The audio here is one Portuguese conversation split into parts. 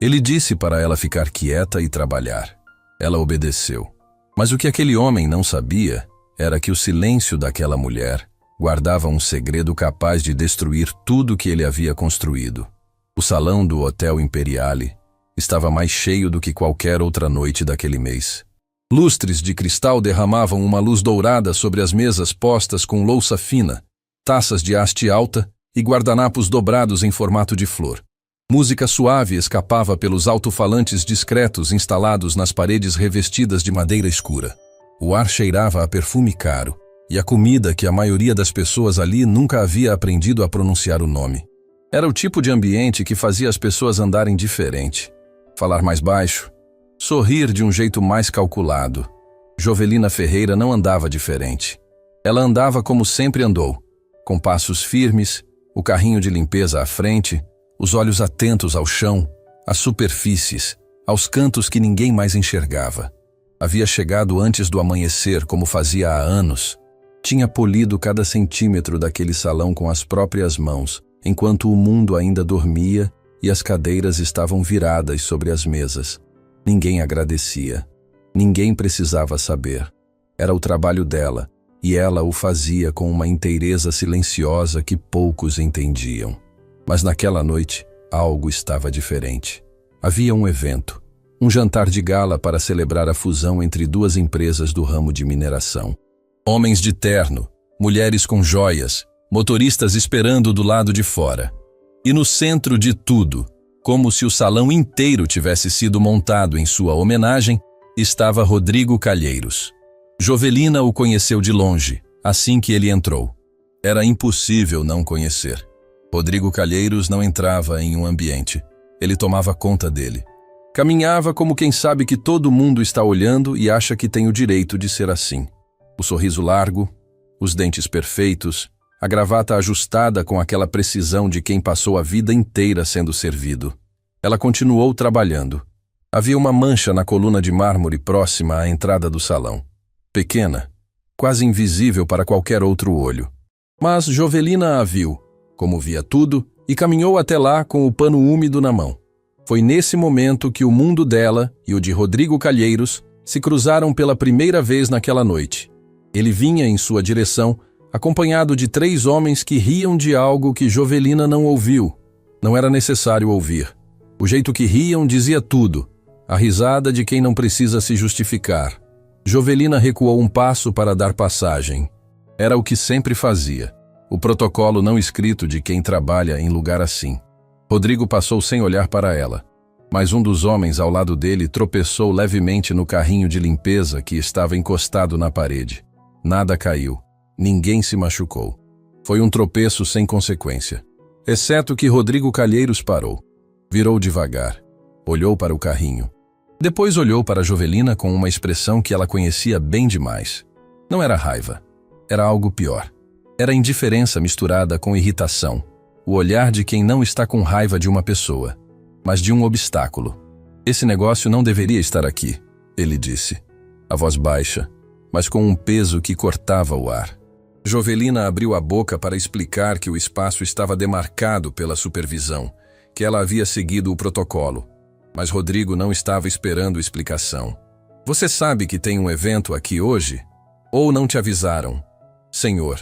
Ele disse para ela ficar quieta e trabalhar. Ela obedeceu. Mas o que aquele homem não sabia era que o silêncio daquela mulher guardava um segredo capaz de destruir tudo que ele havia construído. O salão do Hotel Imperiale estava mais cheio do que qualquer outra noite daquele mês. Lustres de cristal derramavam uma luz dourada sobre as mesas postas com louça fina, taças de haste alta e guardanapos dobrados em formato de flor. Música suave escapava pelos alto-falantes discretos instalados nas paredes revestidas de madeira escura. O ar cheirava a perfume caro, e a comida que a maioria das pessoas ali nunca havia aprendido a pronunciar o nome. Era o tipo de ambiente que fazia as pessoas andarem diferente, falar mais baixo, sorrir de um jeito mais calculado. Jovelina Ferreira não andava diferente. Ela andava como sempre andou, com passos firmes, o carrinho de limpeza à frente, os olhos atentos ao chão, às superfícies, aos cantos que ninguém mais enxergava. Havia chegado antes do amanhecer, como fazia há anos. Tinha polido cada centímetro daquele salão com as próprias mãos, enquanto o mundo ainda dormia e as cadeiras estavam viradas sobre as mesas. Ninguém agradecia. Ninguém precisava saber. Era o trabalho dela, e ela o fazia com uma inteireza silenciosa que poucos entendiam. Mas naquela noite, algo estava diferente. Havia um evento, um jantar de gala para celebrar a fusão entre duas empresas do ramo de mineração. Homens de terno, mulheres com joias, motoristas esperando do lado de fora. E no centro de tudo, como se o salão inteiro tivesse sido montado em sua homenagem, estava Rodrigo Calheiros. Jovelina o conheceu de longe, assim que ele entrou. Era impossível não conhecer. Rodrigo Calheiros não entrava em um ambiente. Ele tomava conta dele. Caminhava como quem sabe que todo mundo está olhando e acha que tem o direito de ser assim. O sorriso largo, os dentes perfeitos, a gravata ajustada com aquela precisão de quem passou a vida inteira sendo servido. Ela continuou trabalhando. Havia uma mancha na coluna de mármore próxima à entrada do salão. Pequena, quase invisível para qualquer outro olho. Mas Jovelina a viu, como via tudo, e caminhou até lá com o pano úmido na mão. Foi nesse momento que o mundo dela e o de Rodrigo Calheiros se cruzaram pela primeira vez naquela noite. Ele vinha em sua direção, acompanhado de 3 homens que riam de algo que Jovelina não ouviu. Não era necessário ouvir. O jeito que riam dizia tudo. A risada de quem não precisa se justificar. Jovelina recuou um passo para dar passagem. Era o que sempre fazia. O protocolo não escrito de quem trabalha em lugar assim. Rodrigo passou sem olhar para ela. Mas um dos homens ao lado dele tropeçou levemente no carrinho de limpeza que estava encostado na parede. Nada caiu. Ninguém se machucou. Foi um tropeço sem consequência. Exceto que Rodrigo Calheiros parou. Virou devagar. Olhou para o carrinho. Depois olhou para Jovelina com uma expressão que ela conhecia bem demais. Não era raiva. Era algo pior. Era indiferença misturada com irritação. O olhar de quem não está com raiva de uma pessoa, mas de um obstáculo. Esse negócio não deveria estar aqui, ele disse. A voz baixa, mas com um peso que cortava o ar. Jovelina abriu a boca para explicar que o espaço estava demarcado pela supervisão, que ela havia seguido o protocolo. Mas Rodrigo não estava esperando explicação. Você sabe que tem um evento aqui hoje? Ou não te avisaram? Senhor,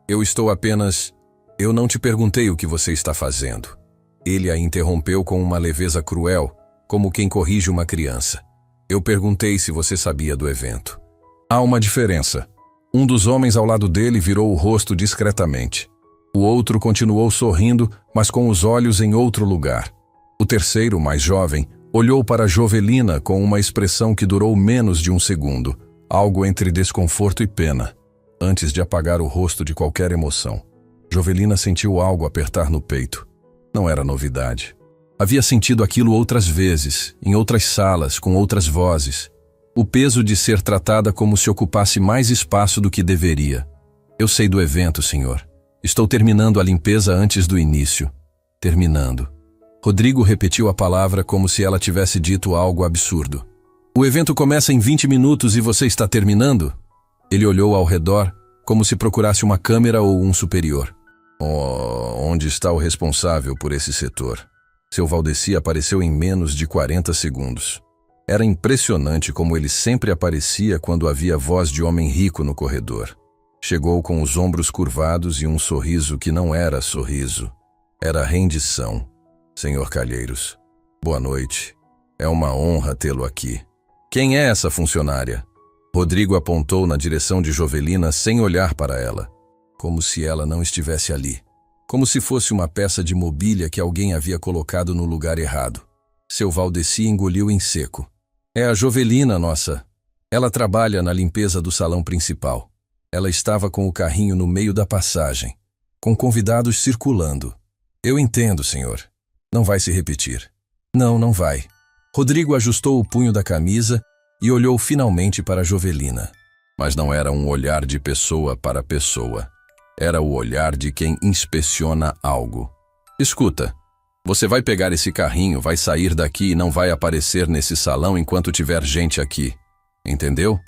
eu estou apenas... Eu não te perguntei o que você está fazendo. Ele a interrompeu com uma leveza cruel, como quem corrige uma criança. Eu perguntei se você sabia do evento. Há uma diferença. Um dos homens ao lado dele virou o rosto discretamente. O outro continuou sorrindo, mas com os olhos em outro lugar. O terceiro, mais jovem, olhou para Jovelina com uma expressão que durou menos de um segundo, algo entre desconforto e pena, antes de apagar o rosto de qualquer emoção. Jovelina sentiu algo apertar no peito. Não era novidade. Havia sentido aquilo outras vezes, em outras salas, com outras vozes. O peso de ser tratada como se ocupasse mais espaço do que deveria. Eu sei do evento, senhor. Estou terminando a limpeza antes do início. Terminando. Rodrigo repetiu a palavra como se ela tivesse dito algo absurdo. O evento começa em 20 minutos e você está terminando? Ele olhou ao redor, como se procurasse uma câmera ou um superior. Oh, onde está o responsável por esse setor? Seu Valdeci apareceu em menos de 40 segundos. Era impressionante como ele sempre aparecia quando havia voz de homem rico no corredor. Chegou com os ombros curvados e um sorriso que não era sorriso. Era rendição. Senhor Calheiros, boa noite. É uma honra tê-lo aqui. Quem é essa funcionária? Rodrigo apontou na direção de Jovelina sem olhar para ela, como se ela não estivesse ali. Como se fosse uma peça de mobília que alguém havia colocado no lugar errado. Seu Valdeci engoliu em seco. É a Jovelina, nossa. Ela trabalha na limpeza do salão principal. Ela estava com o carrinho no meio da passagem, com convidados circulando. Eu entendo, senhor. Não vai se repetir. Não, não vai. Rodrigo ajustou o punho da camisa e olhou finalmente para Jovelina. Mas não era um olhar de pessoa para pessoa. Era o olhar de quem inspeciona algo. Escuta, você vai pegar esse carrinho, vai sair daqui e não vai aparecer nesse salão enquanto tiver gente aqui. Entendeu?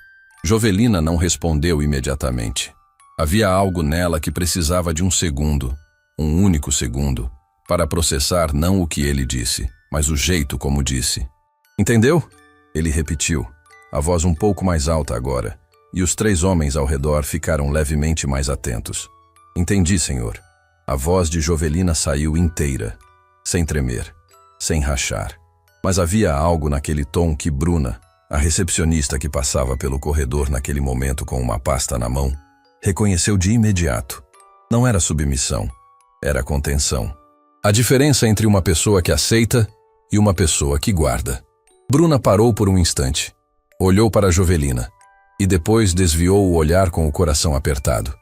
Jovelina não respondeu imediatamente. Havia algo nela que precisava de um segundo, um único segundo, para processar não o que ele disse, mas o jeito como disse. Entendeu? Ele repetiu, a voz um pouco mais alta agora, e os 3 homens ao redor ficaram levemente mais atentos. Entendi, senhor. A voz de Jovelina saiu inteira, sem tremer, sem rachar. Mas havia algo naquele tom que Bruna, a recepcionista que passava pelo corredor naquele momento com uma pasta na mão, reconheceu de imediato. Não era submissão, era contenção. A diferença entre uma pessoa que aceita e uma pessoa que guarda. Bruna parou por um instante, olhou para Jovelina e depois desviou o olhar com o coração apertado.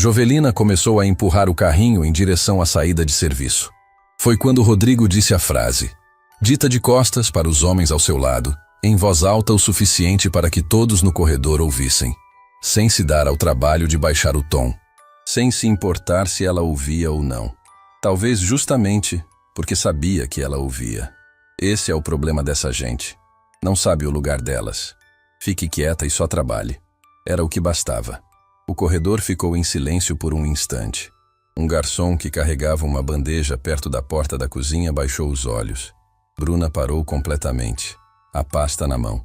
Jovelina começou a empurrar o carrinho em direção à saída de serviço. Foi quando Rodrigo disse a frase, dita de costas para os homens ao seu lado, em voz alta o suficiente para que todos no corredor ouvissem, sem se dar ao trabalho de baixar o tom, sem se importar se ela ouvia ou não. Talvez justamente porque sabia que ela ouvia. Esse é o problema dessa gente. Não sabe o lugar delas. Fique quieta e só trabalhe. Era o que bastava. O corredor ficou em silêncio por um instante. Um garçom que carregava uma bandeja perto da porta da cozinha baixou os olhos. Bruna parou completamente, a pasta na mão,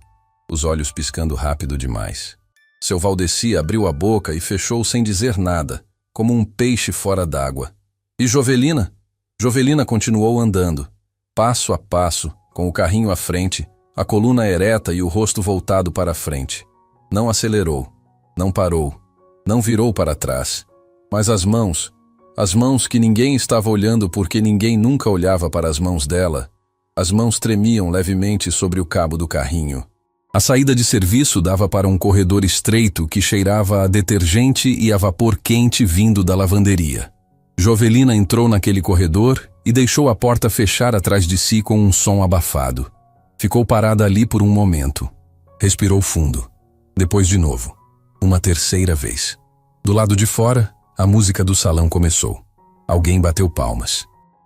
os olhos piscando rápido demais. Seu Valdeci abriu a boca e fechou sem dizer nada, como um peixe fora d'água. E Jovelina? Jovelina continuou andando, passo a passo, com o carrinho à frente, a coluna ereta e o rosto voltado para a frente. Não acelerou, não parou, não virou para trás. Mas as mãos que ninguém estava olhando porque ninguém nunca olhava para as mãos dela, as mãos tremiam levemente sobre o cabo do carrinho. A saída de serviço dava para um corredor estreito que cheirava a detergente e a vapor quente vindo da lavanderia. Jovelina entrou naquele corredor e deixou a porta fechar atrás de si com um som abafado. Ficou parada ali por um momento. Respirou fundo. Depois de novo. Uma terceira vez. Do lado de fora, a música do salão começou. Alguém bateu palmas.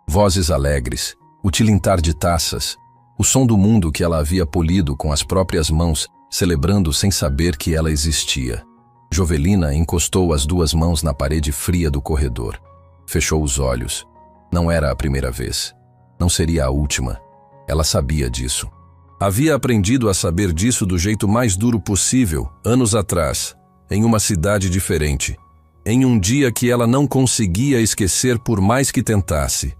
Vozes alegres, o tilintar de taças, o som do mundo que ela havia polido com as próprias mãos, celebrando sem saber que ela existia. Jovelina encostou as 2 mãos na parede fria do corredor. Fechou os olhos. Não era a primeira vez. Não seria a última. Ela sabia disso. Havia aprendido a saber disso do jeito mais duro possível, anos atrás, em uma cidade diferente, em um dia que ela não conseguia esquecer por mais que tentasse.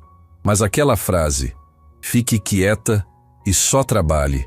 Mas aquela frase, fique quieta e só trabalhe,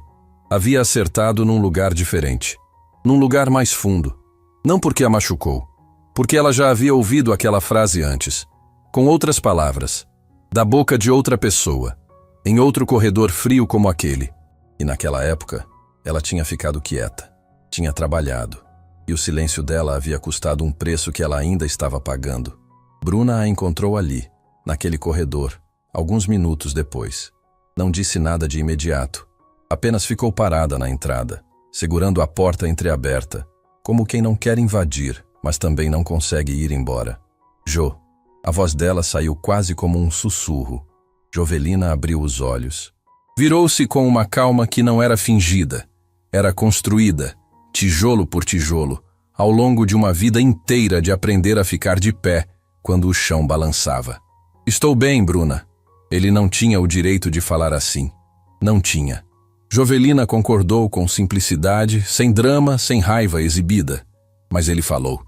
havia acertado num lugar diferente, num lugar mais fundo. Não porque a machucou, porque ela já havia ouvido aquela frase antes, com outras palavras, da boca de outra pessoa, em outro corredor frio como aquele. E naquela época, ela tinha ficado quieta, tinha trabalhado, e o silêncio dela havia custado um preço que ela ainda estava pagando. Bruna a encontrou ali, naquele corredor, alguns minutos depois. Não disse nada de imediato, apenas ficou parada na entrada, segurando a porta entreaberta, como quem não quer invadir, mas também não consegue ir embora. Jo. A voz dela saiu quase como um sussurro. Jovelina abriu os olhos. Virou-se com uma calma que não era fingida. Era construída, tijolo por tijolo, ao longo de uma vida inteira de aprender a ficar de pé quando o chão balançava. Estou bem, Bruna. Ele não tinha o direito de falar assim. Não tinha. Jovelina concordou com simplicidade, sem drama, sem raiva exibida. Mas ele falou.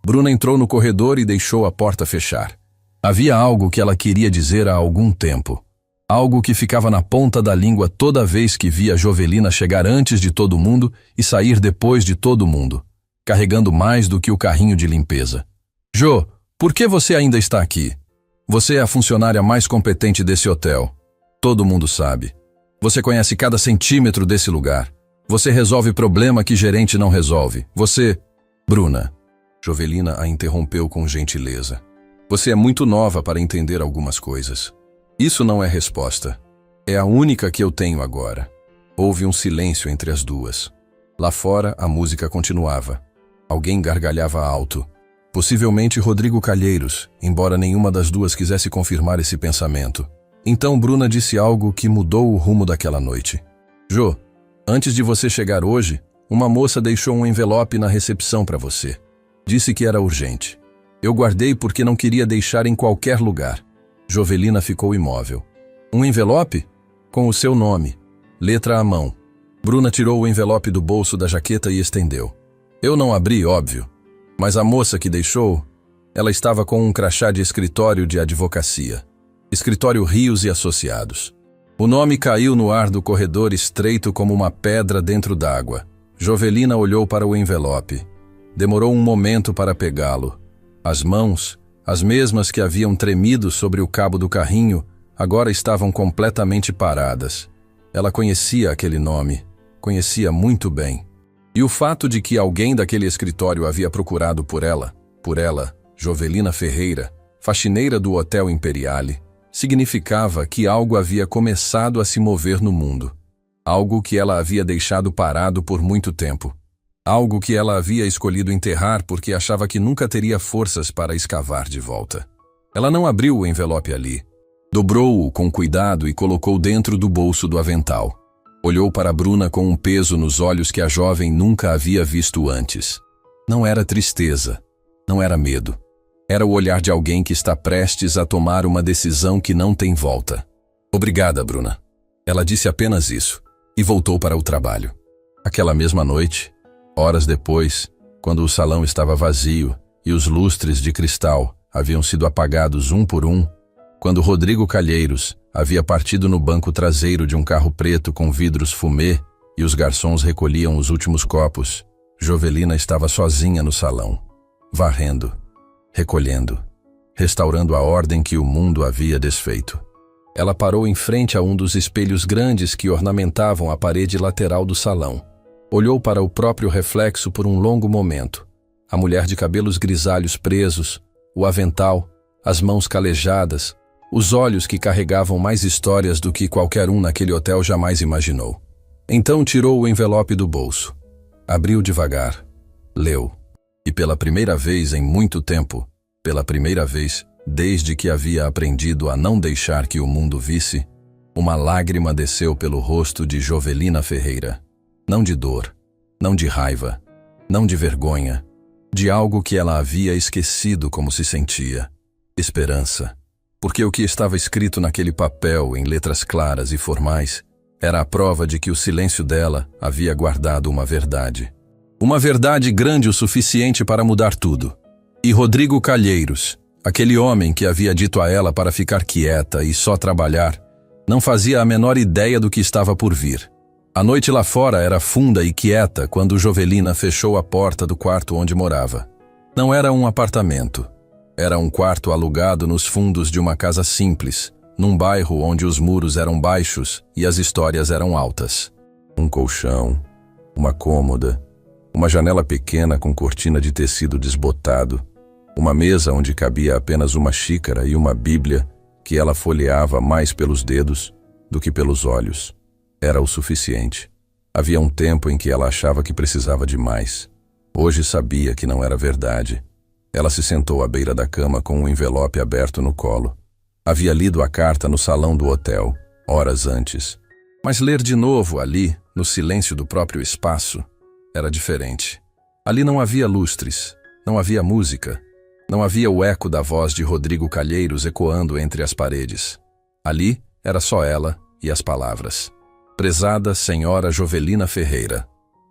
Bruna entrou no corredor e deixou a porta fechar. Havia algo que ela queria dizer há algum tempo. Algo que ficava na ponta da língua toda vez que via Jovelina chegar antes de todo mundo e sair depois de todo mundo, carregando mais do que o carrinho de limpeza. Jo, por que você ainda está aqui? Você é a funcionária mais competente desse hotel. Todo mundo sabe. Você conhece cada centímetro desse lugar. Você resolve problema que gerente não resolve. Você... Bruna. Jovelina a interrompeu com gentileza. Você é muito nova para entender algumas coisas. Isso não é resposta. É a única que eu tenho agora. Houve um silêncio entre as duas. Lá fora, a música continuava. Alguém gargalhava alto. Possivelmente Rodrigo Calheiros, embora nenhuma das duas quisesse confirmar esse pensamento. Então Bruna disse algo que mudou o rumo daquela noite. Jo, antes de você chegar hoje, uma moça deixou um envelope na recepção para você. Disse que era urgente. Eu guardei porque não queria deixar em qualquer lugar. Jovelina ficou imóvel. Um envelope? Com o seu nome. Letra à mão. Bruna tirou o envelope do bolso da jaqueta e estendeu. Eu não abri, óbvio. Mas a moça que deixou, ela estava com um crachá de escritório de advocacia. Escritório Rios e Associados. O nome caiu no ar do corredor estreito como uma pedra dentro d'água. Jovelina olhou para o envelope. Demorou um momento para pegá-lo. As mãos, as mesmas que haviam tremido sobre o cabo do carrinho, agora estavam completamente paradas. Ela conhecia aquele nome, conhecia muito bem. E o fato de que alguém daquele escritório havia procurado por ela, Jovelina Ferreira, faxineira do Hotel Imperiale, significava que algo havia começado a se mover no mundo. Algo que ela havia deixado parado por muito tempo. Algo que ela havia escolhido enterrar porque achava que nunca teria forças para escavar de volta. Ela não abriu o envelope ali. Dobrou-o com cuidado e colocou dentro do bolso do avental. Olhou para Bruna com um peso nos olhos que a jovem nunca havia visto antes. Não era tristeza, não era medo. Era o olhar de alguém que está prestes a tomar uma decisão que não tem volta. Obrigada, Bruna. Ela disse apenas isso e voltou para o trabalho. Aquela mesma noite, horas depois, quando o salão estava vazio e os lustres de cristal haviam sido apagados um por um, quando Rodrigo Calheiros havia partido no banco traseiro de um carro preto com vidros fumê e os garçons recolhiam os últimos copos, Jovelina estava sozinha no salão, varrendo, recolhendo, restaurando a ordem que o mundo havia desfeito. Ela parou em frente a um dos espelhos grandes que ornamentavam a parede lateral do salão. Olhou para o próprio reflexo por um longo momento. A mulher de cabelos grisalhos presos, o avental, as mãos calejadas, os olhos que carregavam mais histórias do que qualquer um naquele hotel jamais imaginou. Então tirou o envelope do bolso. Abriu devagar. Leu. E pela primeira vez em muito tempo, pela primeira vez desde que havia aprendido a não deixar que o mundo visse, uma lágrima desceu pelo rosto de Jovelina Ferreira. Não de dor, não de raiva, não de vergonha, de algo que ela havia esquecido como se sentia. Esperança. Porque o que estava escrito naquele papel, em letras claras e formais, era a prova de que o silêncio dela havia guardado uma verdade. Uma verdade grande o suficiente para mudar tudo. E Rodrigo Calheiros, aquele homem que havia dito a ela para ficar quieta e só trabalhar, não fazia a menor ideia do que estava por vir. A noite lá fora era funda e quieta quando Jovelina fechou a porta do quarto onde morava. Não era um apartamento. Era um quarto alugado nos fundos de uma casa simples, num bairro onde os muros eram baixos e as histórias eram altas. Um colchão, uma cômoda, uma janela pequena com cortina de tecido desbotado, uma mesa onde cabia apenas uma xícara e uma Bíblia que ela folheava mais pelos dedos do que pelos olhos. Era o suficiente. Havia um tempo em que ela achava que precisava de mais. Hoje sabia que não era verdade. Ela se sentou à beira da cama com um envelope aberto no colo. Havia lido a carta no salão do hotel, horas antes. Mas ler de novo ali, no silêncio do próprio espaço, era diferente. Ali não havia lustres, não havia música, não havia o eco da voz de Rodrigo Calheiros ecoando entre as paredes. Ali era só ela e as palavras. Prezada Senhora Jovelina Ferreira.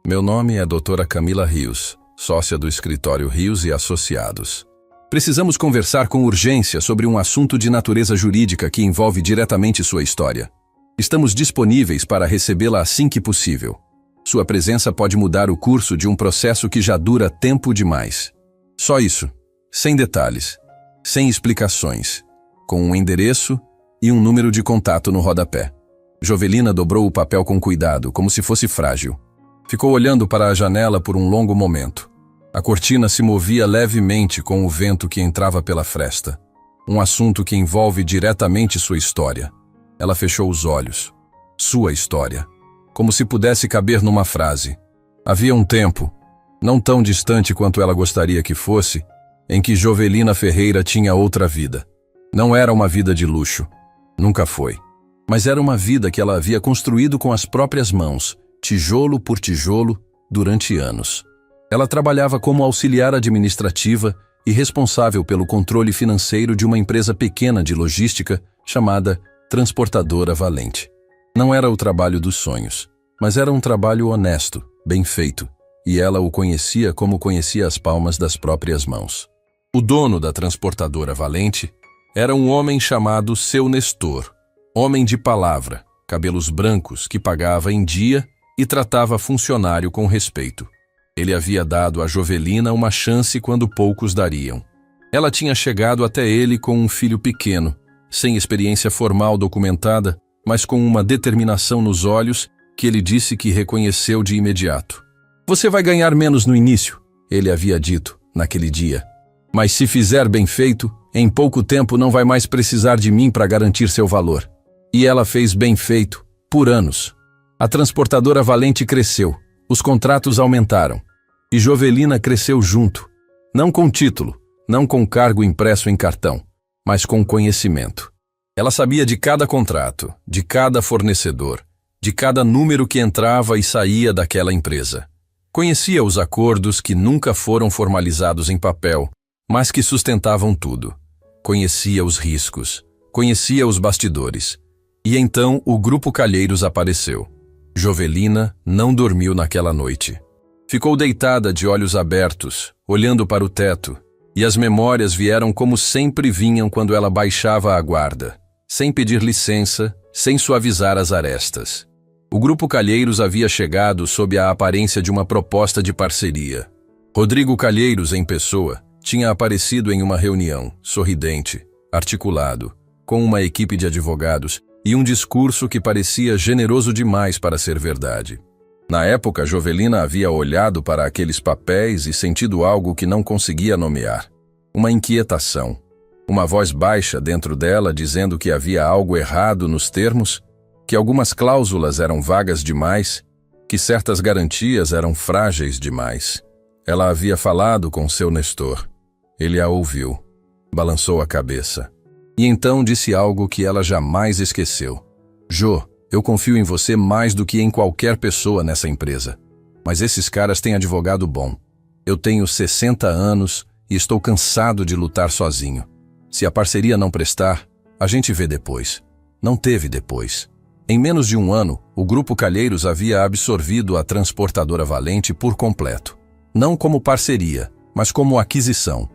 Meu nome é Doutora Camila Rios, sócia do escritório Rios e Associados. Precisamos conversar com urgência sobre um assunto de natureza jurídica que envolve diretamente sua história. Estamos disponíveis para recebê-la assim que possível. Sua presença pode mudar o curso de um processo que já dura tempo demais. Só isso, sem detalhes, sem explicações, com um endereço e um número de contato no rodapé. Jovelina dobrou o papel com cuidado, como se fosse frágil. Ficou olhando para a janela por um longo momento. A cortina se movia levemente com o vento que entrava pela fresta. Um assunto que envolve diretamente sua história. Ela fechou os olhos. Sua história. Como se pudesse caber numa frase. Havia um tempo, não tão distante quanto ela gostaria que fosse, em que Jovelina Ferreira tinha outra vida. Não era uma vida de luxo. Nunca foi. Mas era uma vida que ela havia construído com as próprias mãos, tijolo por tijolo, durante anos. Ela trabalhava como auxiliar administrativa e responsável pelo controle financeiro de uma empresa pequena de logística chamada Transportadora Valente. Não era o trabalho dos sonhos, mas era um trabalho honesto, bem feito, e ela o conhecia como conhecia as palmas das próprias mãos. O dono da Transportadora Valente era um homem chamado Seu Nestor, homem de palavra, cabelos brancos que pagava em dia e tratava funcionário com respeito. Ele havia dado a Jovelina uma chance quando poucos dariam. Ela tinha chegado até ele com um filho pequeno, sem experiência formal documentada, mas com uma determinação nos olhos que ele disse que reconheceu de imediato. Você vai ganhar menos no início, ele havia dito, naquele dia. Mas se fizer bem feito, em pouco tempo não vai mais precisar de mim para garantir seu valor. E ela fez bem feito, por anos. A Transportadora Valente cresceu, os contratos aumentaram. E Jovelina cresceu junto, não com título, não com cargo impresso em cartão, mas com conhecimento. Ela sabia de cada contrato, de cada fornecedor, de cada número que entrava e saía daquela empresa. Conhecia os acordos que nunca foram formalizados em papel, mas que sustentavam tudo. Conhecia os riscos, conhecia os bastidores. E então o Grupo Calheiros apareceu. Jovelina não dormiu naquela noite. Ficou deitada de olhos abertos, olhando para o teto, e as memórias vieram como sempre vinham quando ela baixava a guarda, sem pedir licença, sem suavizar as arestas. O Grupo Calheiros havia chegado sob a aparência de uma proposta de parceria. Rodrigo Calheiros, em pessoa, tinha aparecido em uma reunião, sorridente, articulado, com uma equipe de advogados e um discurso que parecia generoso demais para ser verdade. Na época, Jovelina havia olhado para aqueles papéis e sentido algo que não conseguia nomear. Uma inquietação. Uma voz baixa dentro dela dizendo que havia algo errado nos termos, que algumas cláusulas eram vagas demais, que certas garantias eram frágeis demais. Ela havia falado com seu Nestor. Ele a ouviu. Balançou a cabeça. E então disse algo que ela jamais esqueceu. Jo, eu confio em você mais do que em qualquer pessoa nessa empresa. Mas esses caras têm advogado bom. Eu tenho 60 anos e estou cansado de lutar sozinho. Se a parceria não prestar, a gente vê depois. Não teve depois. Em menos de um ano, o Grupo Calheiros havia absorvido a Transportadora Valente por completo. Não como parceria, mas como aquisição.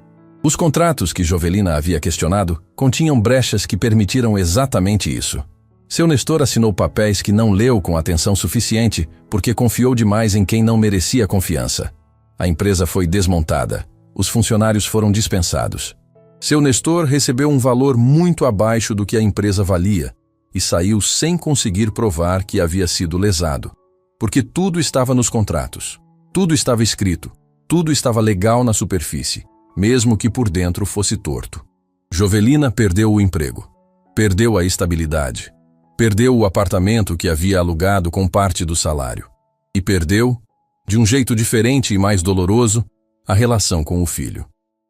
Os contratos que Jovelina havia questionado continham brechas que permitiram exatamente isso. Seu Nestor assinou papéis que não leu com atenção suficiente porque confiou demais em quem não merecia confiança. A empresa foi desmontada. Os funcionários foram dispensados. Seu Nestor recebeu um valor muito abaixo do que a empresa valia e saiu sem conseguir provar que havia sido lesado, porque tudo estava nos contratos, tudo estava escrito, tudo estava legal na superfície, mesmo que por dentro fosse torto. Jovelina perdeu o emprego, perdeu a estabilidade, perdeu o apartamento que havia alugado com parte do salário. E perdeu, de um jeito diferente e mais doloroso, a relação com o filho.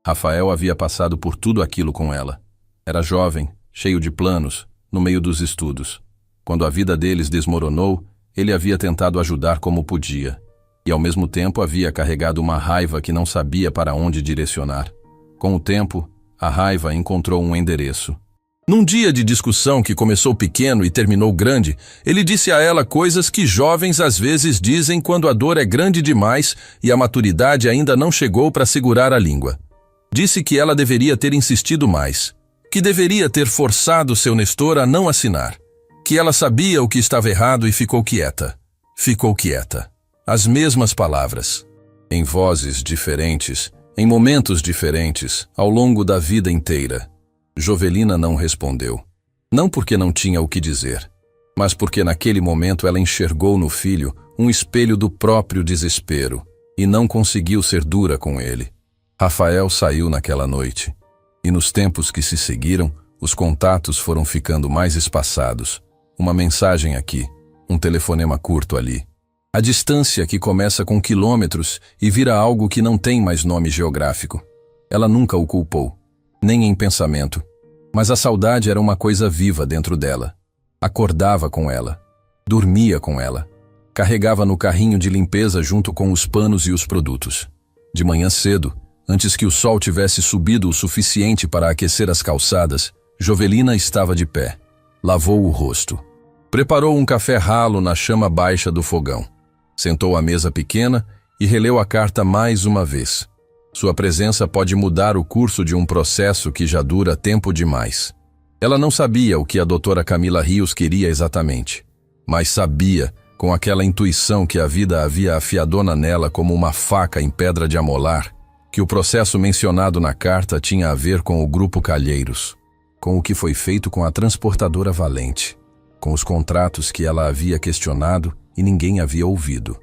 Rafael havia passado por tudo aquilo com ela. Era jovem, cheio de planos, no meio dos estudos. Quando a vida deles desmoronou, ele havia tentado ajudar como podia. E ao mesmo tempo havia carregado uma raiva que não sabia para onde direcionar. Com o tempo, a raiva encontrou um endereço. Num dia de discussão que começou pequeno e terminou grande, ele disse a ela coisas que jovens às vezes dizem quando a dor é grande demais e a maturidade ainda não chegou para segurar a língua. Disse que ela deveria ter insistido mais, que deveria ter forçado seu Nestor a não assinar, que ela sabia o que estava errado e ficou quieta. Ficou quieta. As mesmas palavras, em vozes diferentes, em momentos diferentes, ao longo da vida inteira. Jovelina não respondeu. Não porque não tinha o que dizer, mas porque naquele momento ela enxergou no filho um espelho do próprio desespero e não conseguiu ser dura com ele. Rafael saiu naquela noite, e nos tempos que se seguiram, os contatos foram ficando mais espaçados. Uma mensagem aqui, um telefonema curto ali. A distância que começa com quilômetros e vira algo que não tem mais nome geográfico. Ela nunca o culpou, nem em pensamento. Mas a saudade era uma coisa viva dentro dela. Acordava com ela, dormia com ela, carregava no carrinho de limpeza junto com os panos e os produtos. De manhã cedo, antes que o sol tivesse subido o suficiente para aquecer as calçadas, Jovelina estava de pé. Lavou o rosto. Preparou um café ralo na chama baixa do fogão. Sentou à mesa pequena e releu a carta mais uma vez. Sua presença pode mudar o curso de um processo que já dura tempo demais. Ela não sabia o que a doutora Camila Rios queria exatamente, mas sabia, com aquela intuição que a vida havia afiadona nela como uma faca em pedra de amolar, que o processo mencionado na carta tinha a ver com o Grupo Calheiros, com o que foi feito com a transportadora Valente, com os contratos que ela havia questionado e ninguém havia ouvido.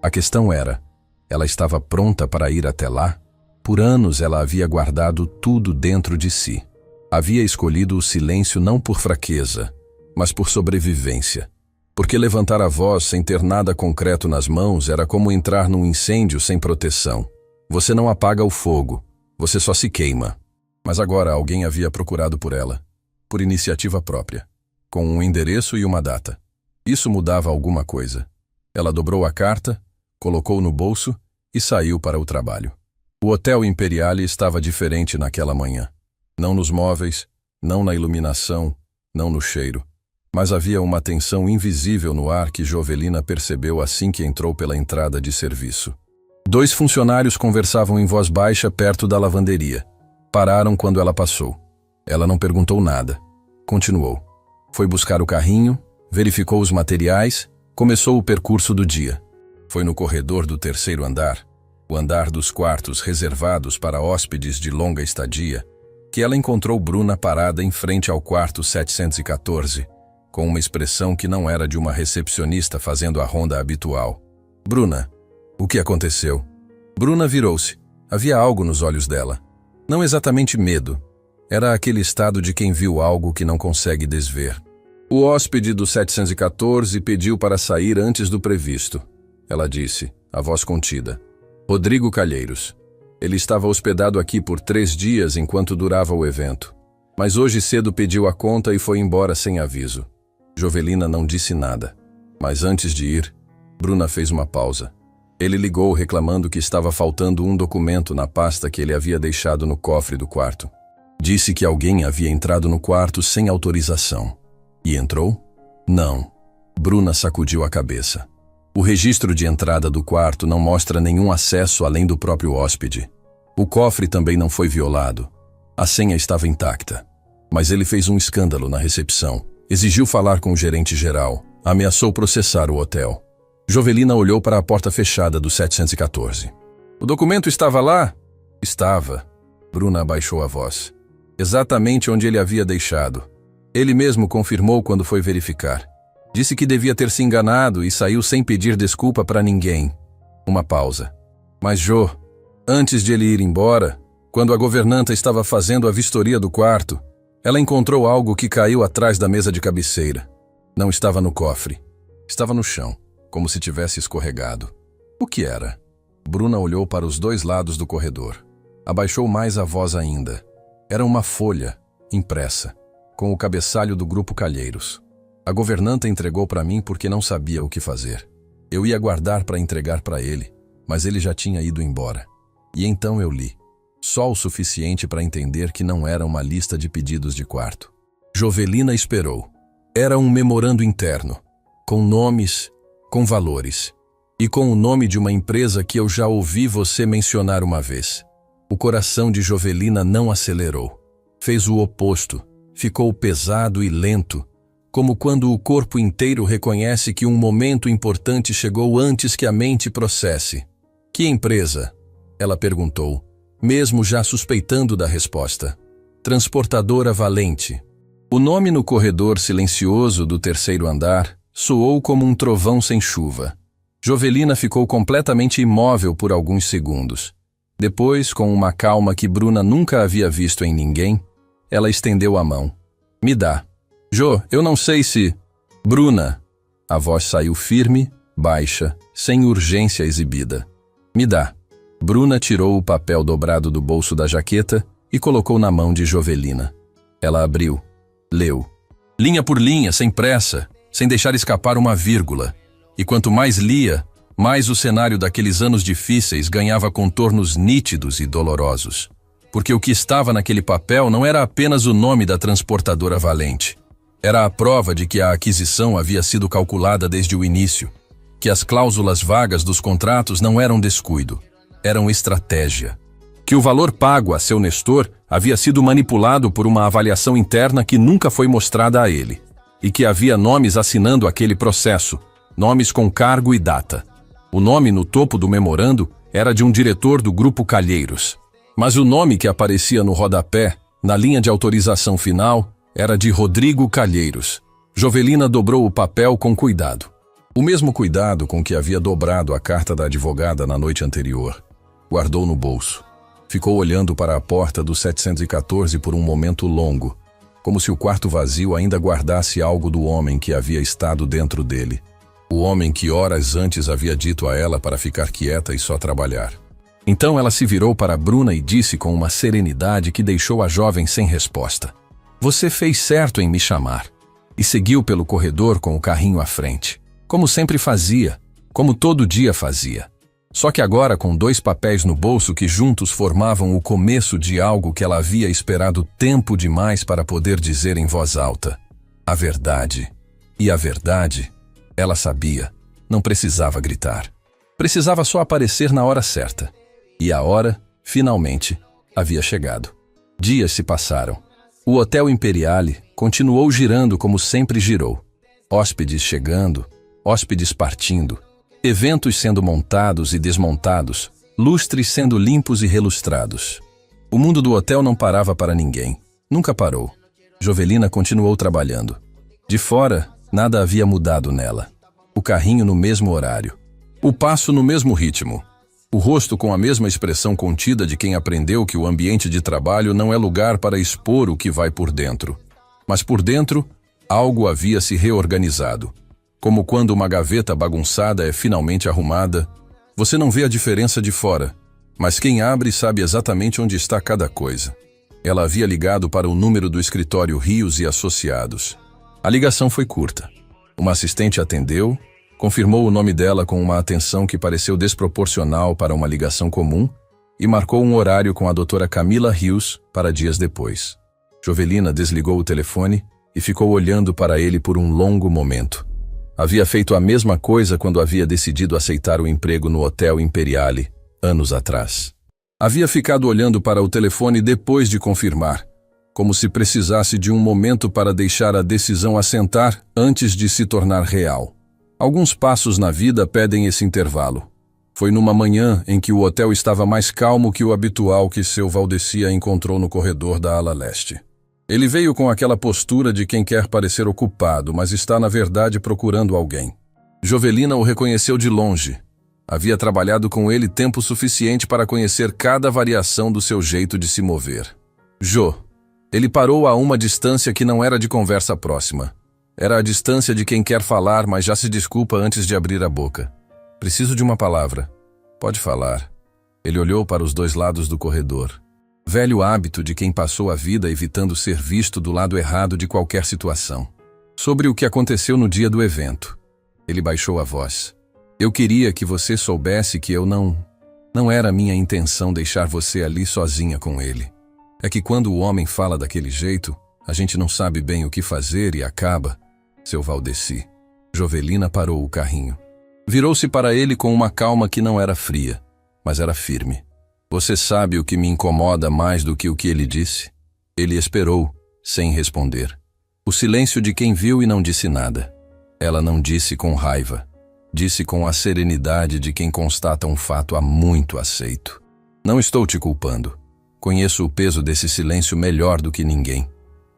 A questão era, ela estava pronta para ir até lá? Por anos ela havia guardado tudo dentro de si. Havia escolhido o silêncio não por fraqueza, mas por sobrevivência. Porque levantar a voz sem ter nada concreto nas mãos era como entrar num incêndio sem proteção. Você não apaga o fogo, você só se queima. Mas agora alguém havia procurado por ela, por iniciativa própria, com um endereço e uma data. Isso mudava alguma coisa. Ela dobrou a carta, colocou no bolso e saiu para o trabalho. O Hotel Imperiale estava diferente naquela manhã. Não nos móveis, não na iluminação, não no cheiro. Mas havia uma tensão invisível no ar que Jovelina percebeu assim que entrou pela entrada de serviço. 2 funcionários conversavam em voz baixa perto da lavanderia. Pararam quando ela passou. Ela não perguntou nada. Continuou. Foi buscar o carrinho, verificou os materiais, começou o percurso do dia. Foi no corredor do 3º andar, o andar dos quartos reservados para hóspedes de longa estadia, que ela encontrou Bruna parada em frente ao quarto 714, com uma expressão que não era de uma recepcionista fazendo a ronda habitual. Bruna, o que aconteceu? Bruna virou-se. Havia algo nos olhos dela. Não exatamente medo. Era aquele estado de quem viu algo que não consegue desver. O hóspede do 714 pediu para sair antes do previsto. Ela disse, a voz contida. Rodrigo Calheiros. Ele estava hospedado aqui por 3 dias enquanto durava o evento. Mas hoje cedo pediu a conta e foi embora sem aviso. Jovelina não disse nada. Mas antes de ir, Bruna fez uma pausa. Ele ligou reclamando que estava faltando um documento na pasta que ele havia deixado no cofre do quarto. Disse que alguém havia entrado no quarto sem autorização. E entrou? Não. Bruna sacudiu a cabeça. O registro de entrada do quarto não mostra nenhum acesso além do próprio hóspede. O cofre também não foi violado. A senha estava intacta. Mas ele fez um escândalo na recepção. Exigiu falar com o gerente geral. Ameaçou processar o hotel. Jovelina olhou para a porta fechada do 714. O documento estava lá? Estava. Bruna abaixou a voz. Exatamente onde ele havia deixado. Ele mesmo confirmou quando foi verificar. Disse que devia ter se enganado e saiu sem pedir desculpa para ninguém. Uma pausa. Mas Jo, antes de ele ir embora, quando a governanta estava fazendo a vistoria do quarto, ela encontrou algo que caiu atrás da mesa de cabeceira. Não estava no cofre. Estava no chão, como se tivesse escorregado. O que era? Bruna olhou para os 2 lados do corredor. Abaixou mais a voz ainda. Era uma folha, impressa, com o cabeçalho do Grupo Calheiros. A governanta entregou para mim porque não sabia o que fazer. Eu ia guardar para entregar para ele, mas ele já tinha ido embora. E então eu li. Só o suficiente para entender que não era uma lista de pedidos de quarto. Jovelina esperou. Era um memorando interno, com nomes, com valores, e com o nome de uma empresa que eu já ouvi você mencionar uma vez. O coração de Jovelina não acelerou. Fez o oposto, ficou pesado e lento, como quando o corpo inteiro reconhece que um momento importante chegou antes que a mente processe. Que empresa? Ela perguntou, mesmo já suspeitando da resposta. Transportadora Valente. O nome no corredor silencioso do terceiro andar soou como um trovão sem chuva. Jovelina ficou completamente imóvel por alguns segundos. Depois, com uma calma que Bruna nunca havia visto em ninguém, ela estendeu a mão. Me dá. Jo, eu não sei se... Bruna. A voz saiu firme, baixa, sem urgência exibida. Me dá. Bruna tirou o papel dobrado do bolso da jaqueta e colocou na mão de Jovelina. Ela abriu. Leu. Linha por linha, sem pressa, sem deixar escapar uma vírgula. E quanto mais lia, mais o cenário daqueles anos difíceis ganhava contornos nítidos e dolorosos. Porque o que estava naquele papel não era apenas o nome da transportadora Valente. Era a prova de que a aquisição havia sido calculada desde o início, que as cláusulas vagas dos contratos não eram descuido, eram estratégia. Que o valor pago a seu Nestor havia sido manipulado por uma avaliação interna que nunca foi mostrada a ele, e que havia nomes assinando aquele processo, nomes com cargo e data. O nome no topo do memorando era de um diretor do Grupo Calheiros, mas o nome que aparecia no rodapé, na linha de autorização final, era de Rodrigo Calheiros. Jovelina dobrou o papel com cuidado. O mesmo cuidado com que havia dobrado a carta da advogada na noite anterior. Guardou no bolso. Ficou olhando para a porta do 714 por um momento longo, como se o quarto vazio ainda guardasse algo do homem que havia estado dentro dele. O homem que horas antes havia dito a ela para ficar quieta e só trabalhar. Então ela se virou para Bruna e disse com uma serenidade que deixou a jovem sem resposta. Você fez certo em me chamar. E seguiu pelo corredor com o carrinho à frente. Como sempre fazia, como todo dia fazia. Só que agora com 2 papéis no bolso que juntos formavam o começo de algo que ela havia esperado tempo demais para poder dizer em voz alta. A verdade. E a verdade, ela sabia, não precisava gritar. Precisava só aparecer na hora certa. E a hora, finalmente, havia chegado. Dias se passaram. O Hotel Imperiale continuou girando como sempre girou. Hóspedes chegando, hóspedes partindo. Eventos sendo montados e desmontados, lustres sendo limpos e relustrados. O mundo do hotel não parava para ninguém. Nunca parou. Jovelina continuou trabalhando. De fora, nada havia mudado nela. O carrinho no mesmo horário. O passo no mesmo ritmo. O rosto com a mesma expressão contida de quem aprendeu que o ambiente de trabalho não é lugar para expor o que vai por dentro. Mas por dentro, algo havia se reorganizado. Como quando uma gaveta bagunçada é finalmente arrumada, você não vê a diferença de fora, mas quem abre sabe exatamente onde está cada coisa. Ela havia ligado para o número do escritório Rios e Associados. A ligação foi curta. Uma assistente atendeu, confirmou o nome dela com uma atenção que pareceu desproporcional para uma ligação comum e marcou um horário com a doutora Camila Rios para dias depois. Jovelina desligou o telefone e ficou olhando para ele por um longo momento. Havia feito a mesma coisa quando havia decidido aceitar o emprego no Hotel Imperiale, anos atrás. Havia ficado olhando para o telefone depois de confirmar, como se precisasse de um momento para deixar a decisão assentar antes de se tornar real. Alguns passos na vida pedem esse intervalo. Foi numa manhã em que o hotel estava mais calmo que o habitual que seu Valdecia encontrou no corredor da ala leste. Ele veio com aquela postura de quem quer parecer ocupado, mas está na verdade procurando alguém. Jovelina o reconheceu de longe. Havia trabalhado com ele tempo suficiente para conhecer cada variação do seu jeito de se mover. Jo. Ele parou a uma distância que não era de conversa próxima. Era a distância de quem quer falar, mas já se desculpa antes de abrir a boca. Preciso de uma palavra. Pode falar. Ele olhou para os 2 lados do corredor. Velho hábito de quem passou a vida evitando ser visto do lado errado de qualquer situação. Sobre o que aconteceu no dia do evento. Ele baixou a voz. Eu queria que você soubesse que eu não era minha intenção deixar você ali sozinha com ele. É que quando o homem fala daquele jeito, A gente não sabe bem o que fazer e acaba. Seu Valdeci. Jovelina parou o carrinho. Virou-se para ele com uma calma que não era fria, mas era firme. Você sabe o que me incomoda mais do que o que ele disse? Ele esperou, sem responder. O silêncio de quem viu e não disse nada. Ela não disse com raiva. Disse com a serenidade de quem constata um fato há muito aceito. Não estou te culpando. Conheço o peso desse silêncio melhor do que ninguém.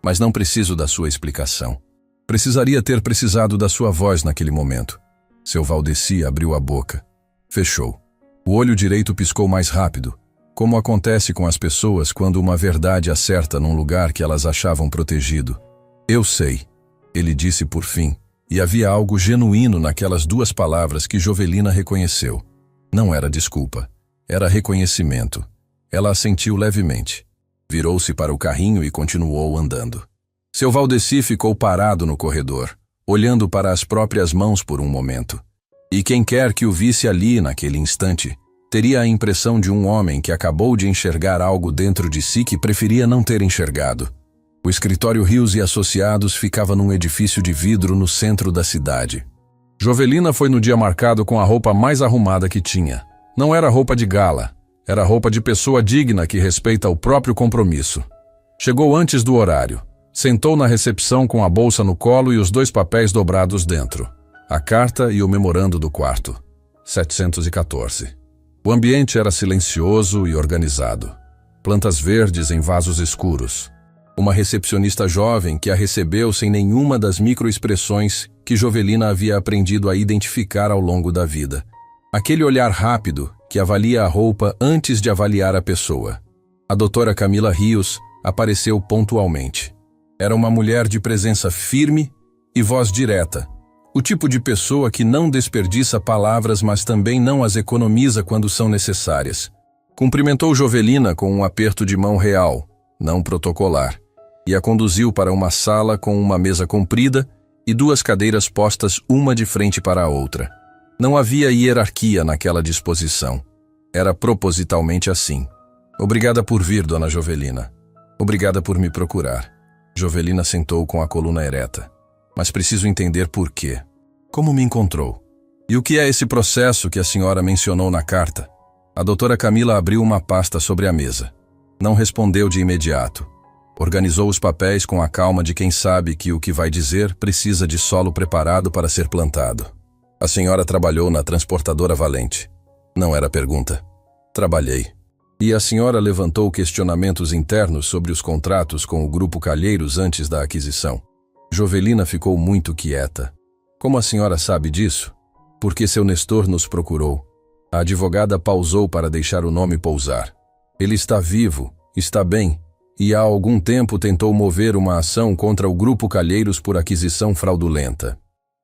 Mas não preciso da sua explicação. Precisaria ter precisado da sua voz naquele momento. Seu Valdeci abriu a boca. Fechou. O olho direito piscou mais rápido, como acontece com as pessoas quando uma verdade acerta num lugar que elas achavam protegido. Eu sei, ele disse por fim, e havia algo genuíno naquelas duas palavras que Jovelina reconheceu. Não era desculpa, era reconhecimento. Ela assentiu levemente. Virou-se para o carrinho e continuou andando. Seu Valdeci ficou parado no corredor, olhando para as próprias mãos por um momento. E quem quer que o visse ali naquele instante, teria a impressão de um homem que acabou de enxergar algo dentro de si que preferia não ter enxergado. O escritório Rios e Associados ficava num edifício de vidro no centro da cidade. Jovelina foi no dia marcado com a roupa mais arrumada que tinha. Não era roupa de gala, era roupa de pessoa digna que respeita o próprio compromisso. Chegou antes do horário. Sentou na recepção com a bolsa no colo e os 2 papéis dobrados dentro. A carta e o memorando do quarto. 714. O ambiente era silencioso e organizado. Plantas verdes em vasos escuros. Uma recepcionista jovem que a recebeu sem nenhuma das microexpressões que Jovelina havia aprendido a identificar ao longo da vida. Aquele olhar rápido que avalia a roupa antes de avaliar a pessoa. A doutora Camila Rios apareceu pontualmente. Era uma mulher de presença firme e voz direta. O tipo de pessoa que não desperdiça palavras, mas também não as economiza quando são necessárias. Cumprimentou Jovelina com um aperto de mão real, não protocolar, e a conduziu para uma sala com uma mesa comprida e 2 cadeiras postas uma de frente para a outra. Não havia hierarquia naquela disposição. Era propositalmente assim. Obrigada por vir, dona Jovelina. Obrigada por me procurar. Jovelina sentou com a coluna ereta. Mas preciso entender por quê. Como me encontrou? E o que é esse processo que a senhora mencionou na carta? A doutora Camila abriu uma pasta sobre a mesa. Não respondeu de imediato. Organizou os papéis com a calma de quem sabe que o que vai dizer precisa de solo preparado para ser plantado. A senhora trabalhou na transportadora Valente. Não era pergunta. Trabalhei. E a senhora levantou questionamentos internos sobre os contratos com o Grupo Calheiros antes da aquisição. Jovelina ficou muito quieta. Como a senhora sabe disso? Porque seu Nestor nos procurou. A advogada pausou para deixar o nome pousar. Ele está vivo, está bem, e há algum tempo tentou mover uma ação contra o Grupo Calheiros por aquisição fraudulenta.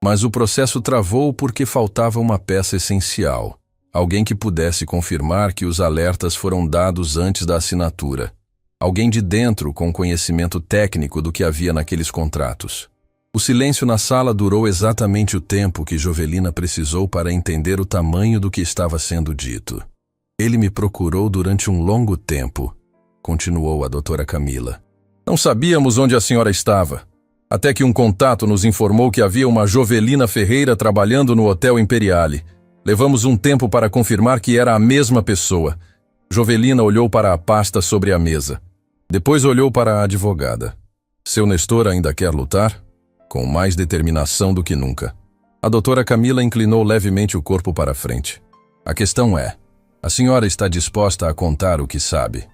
Mas o processo travou porque faltava uma peça essencial. Alguém que pudesse confirmar que os alertas foram dados antes da assinatura. Alguém de dentro com conhecimento técnico do que havia naqueles contratos. O silêncio na sala durou exatamente o tempo que Jovelina precisou para entender o tamanho do que estava sendo dito. Ele me procurou durante um longo tempo, continuou a doutora Camila. Não sabíamos onde a senhora estava, até que um contato nos informou que havia uma Jovelina Ferreira trabalhando no Hotel Imperiale. Levamos um tempo para confirmar que era a mesma pessoa. Jovelina olhou para a pasta sobre a mesa. Depois olhou para a advogada. Seu Nestor ainda quer lutar? Com mais determinação do que nunca. A doutora Camila inclinou levemente o corpo para frente. A questão é, a senhora está disposta a contar o que sabe?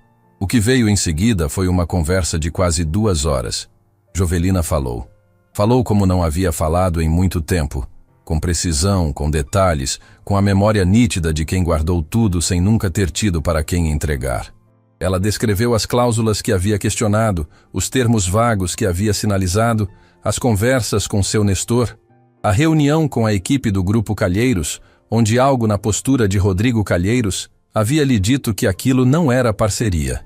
O que veio em seguida foi uma conversa de quase 2 horas. Jovelina falou. Falou como não havia falado em muito tempo. Com precisão, com detalhes, com a memória nítida de quem guardou tudo sem nunca ter tido para quem entregar. Ela descreveu as cláusulas que havia questionado, os termos vagos que havia sinalizado, as conversas com seu Nestor, a reunião com a equipe do Grupo Calheiros, onde algo na postura de Rodrigo Calheiros havia lhe dito que aquilo não era parceria.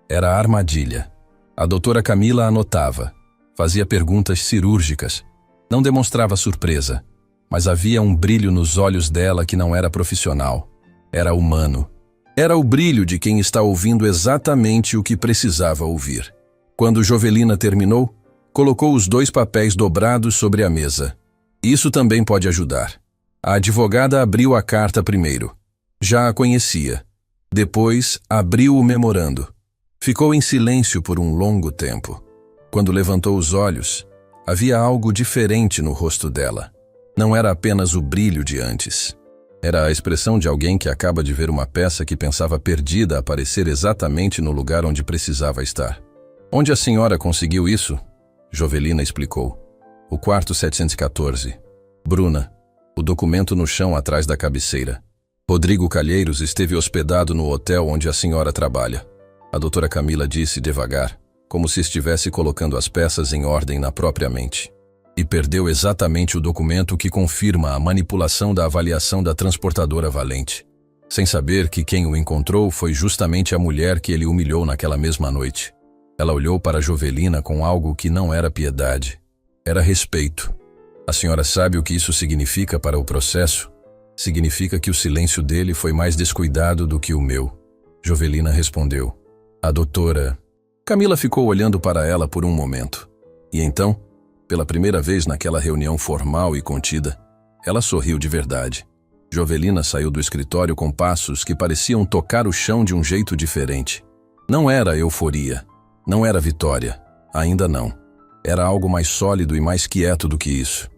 Era armadilha. A doutora Camila anotava. Fazia perguntas cirúrgicas. Não demonstrava surpresa. Mas havia um brilho nos olhos dela que não era profissional. Era humano. Era o brilho de quem está ouvindo exatamente o que precisava ouvir. Quando Jovelina terminou, Colocou os 2 papéis dobrados sobre a mesa. Isso também pode ajudar. A advogada abriu a carta primeiro. Já a conhecia. Depois, abriu o memorando. Ficou em silêncio por um longo tempo. Quando levantou os olhos, havia algo diferente no rosto dela. Não era apenas o brilho de antes. Era a expressão de alguém que acaba de ver uma peça que pensava perdida aparecer exatamente no lugar onde precisava estar. Onde a senhora conseguiu isso? Jovelina explicou. O quarto 714. Bruna. O documento no chão atrás da cabeceira. Rodrigo Calheiros esteve hospedado no hotel onde a senhora trabalha. A doutora Camila disse devagar, como se estivesse colocando as peças em ordem na própria mente. E perdeu exatamente o documento que confirma a manipulação da avaliação da transportadora Valente, sem saber que quem o encontrou foi justamente a mulher que ele humilhou naquela mesma noite. Ela olhou para Jovelina com algo que não era piedade. Era respeito. A senhora sabe o que isso significa para o processo? Significa que o silêncio dele foi mais descuidado do que o meu. Jovelina respondeu. A doutora... Camila ficou olhando para ela por um momento. E então, pela primeira vez naquela reunião formal e contida, ela sorriu de verdade. Jovelina saiu do escritório com passos que pareciam tocar o chão de um jeito diferente. Não era euforia. Não era vitória. Ainda não. Era algo mais sólido e mais quieto do que isso.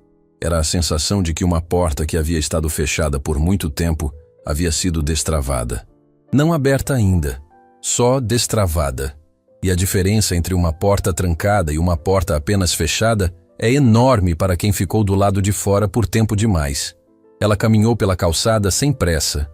Era a sensação de que uma porta que havia estado fechada por muito tempo havia sido destravada. Não aberta ainda, só destravada. E a diferença entre uma porta trancada e uma porta apenas fechada é enorme para quem ficou do lado de fora por tempo demais. Ela caminhou pela calçada sem pressa.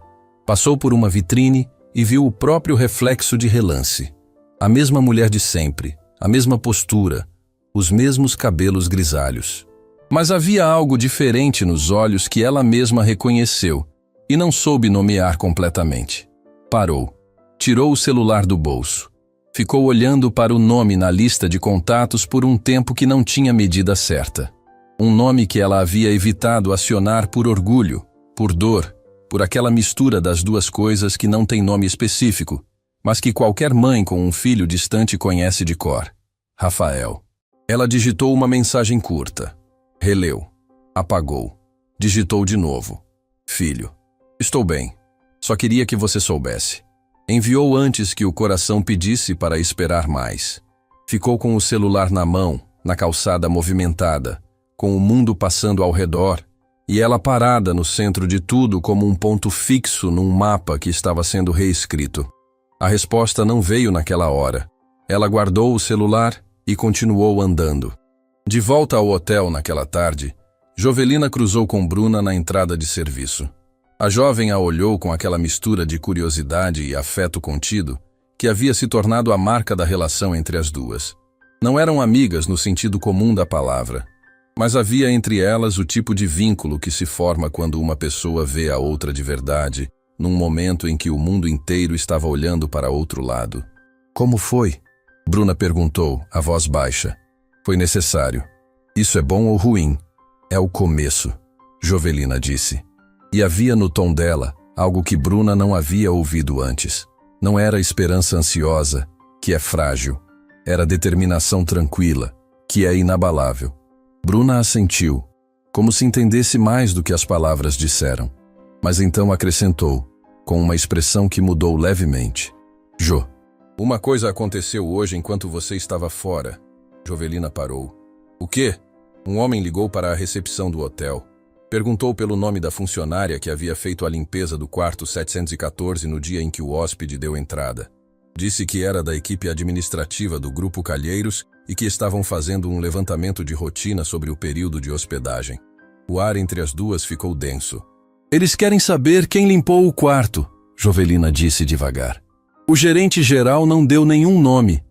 Passou por uma vitrine e viu o próprio reflexo de relance. A mesma mulher de sempre, a mesma postura, os mesmos cabelos grisalhos. Mas havia algo diferente nos olhos que ela mesma reconheceu e não soube nomear completamente. Parou. Tirou o celular do bolso. Ficou olhando para o nome na lista de contatos por um tempo que não tinha medida certa. Um nome que ela havia evitado acionar por orgulho, por dor, por aquela mistura das duas coisas que não tem nome específico, mas que qualquer mãe com um filho distante conhece de cor. Rafael. Ela digitou uma mensagem curta. Releu. Apagou. Digitou de novo. Filho. Estou bem. Só queria que você soubesse. Enviou antes que o coração pedisse para esperar mais. Ficou com o celular na mão, na calçada movimentada, com o mundo passando ao redor, e ela parada no centro de tudo como um ponto fixo num mapa que estava sendo reescrito. A resposta não veio naquela hora. Ela guardou o celular e continuou andando. De volta ao hotel naquela tarde, Jovelina cruzou com Bruna na entrada de serviço. A jovem a olhou com aquela mistura de curiosidade e afeto contido que havia se tornado a marca da relação entre as duas. Não eram amigas no sentido comum da palavra, mas havia entre elas o tipo de vínculo que se forma quando uma pessoa vê a outra de verdade, num momento em que o mundo inteiro estava olhando para outro lado. Como foi? Bruna perguntou, a voz baixa. Foi necessário. Isso é bom ou ruim? É o começo, Jovelina disse. E havia no tom dela algo que Bruna não havia ouvido antes. Não era esperança ansiosa, que é frágil. Era determinação tranquila, que é inabalável. Bruna assentiu, como se entendesse mais do que as palavras disseram. Mas então acrescentou, com uma expressão que mudou levemente. Jo. Uma coisa aconteceu hoje enquanto você estava fora. Jovelina parou. O quê? Um homem ligou para a recepção do hotel. Perguntou pelo nome da funcionária que havia feito a limpeza do quarto 714 no dia em que o hóspede deu entrada. Disse que era da equipe administrativa do Grupo Calheiros e que estavam fazendo um levantamento de rotina sobre o período de hospedagem. O ar entre as duas ficou denso. Eles querem saber quem limpou o quarto, Jovelina disse devagar. O gerente-geral não deu nenhum nome.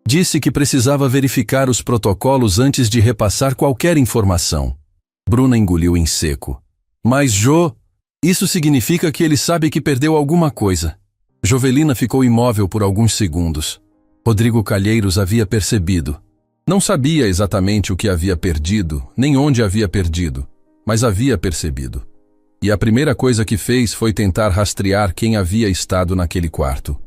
Disse que precisava verificar os protocolos antes de repassar qualquer informação. Bruna engoliu em seco. Mas, Jo, isso significa que ele sabe que perdeu alguma coisa. Jovelina ficou imóvel por alguns segundos. Rodrigo Calheiros havia percebido. Não sabia exatamente o que havia perdido, nem onde havia perdido, mas havia percebido. E a primeira coisa que fez foi tentar rastrear quem havia estado naquele quarto.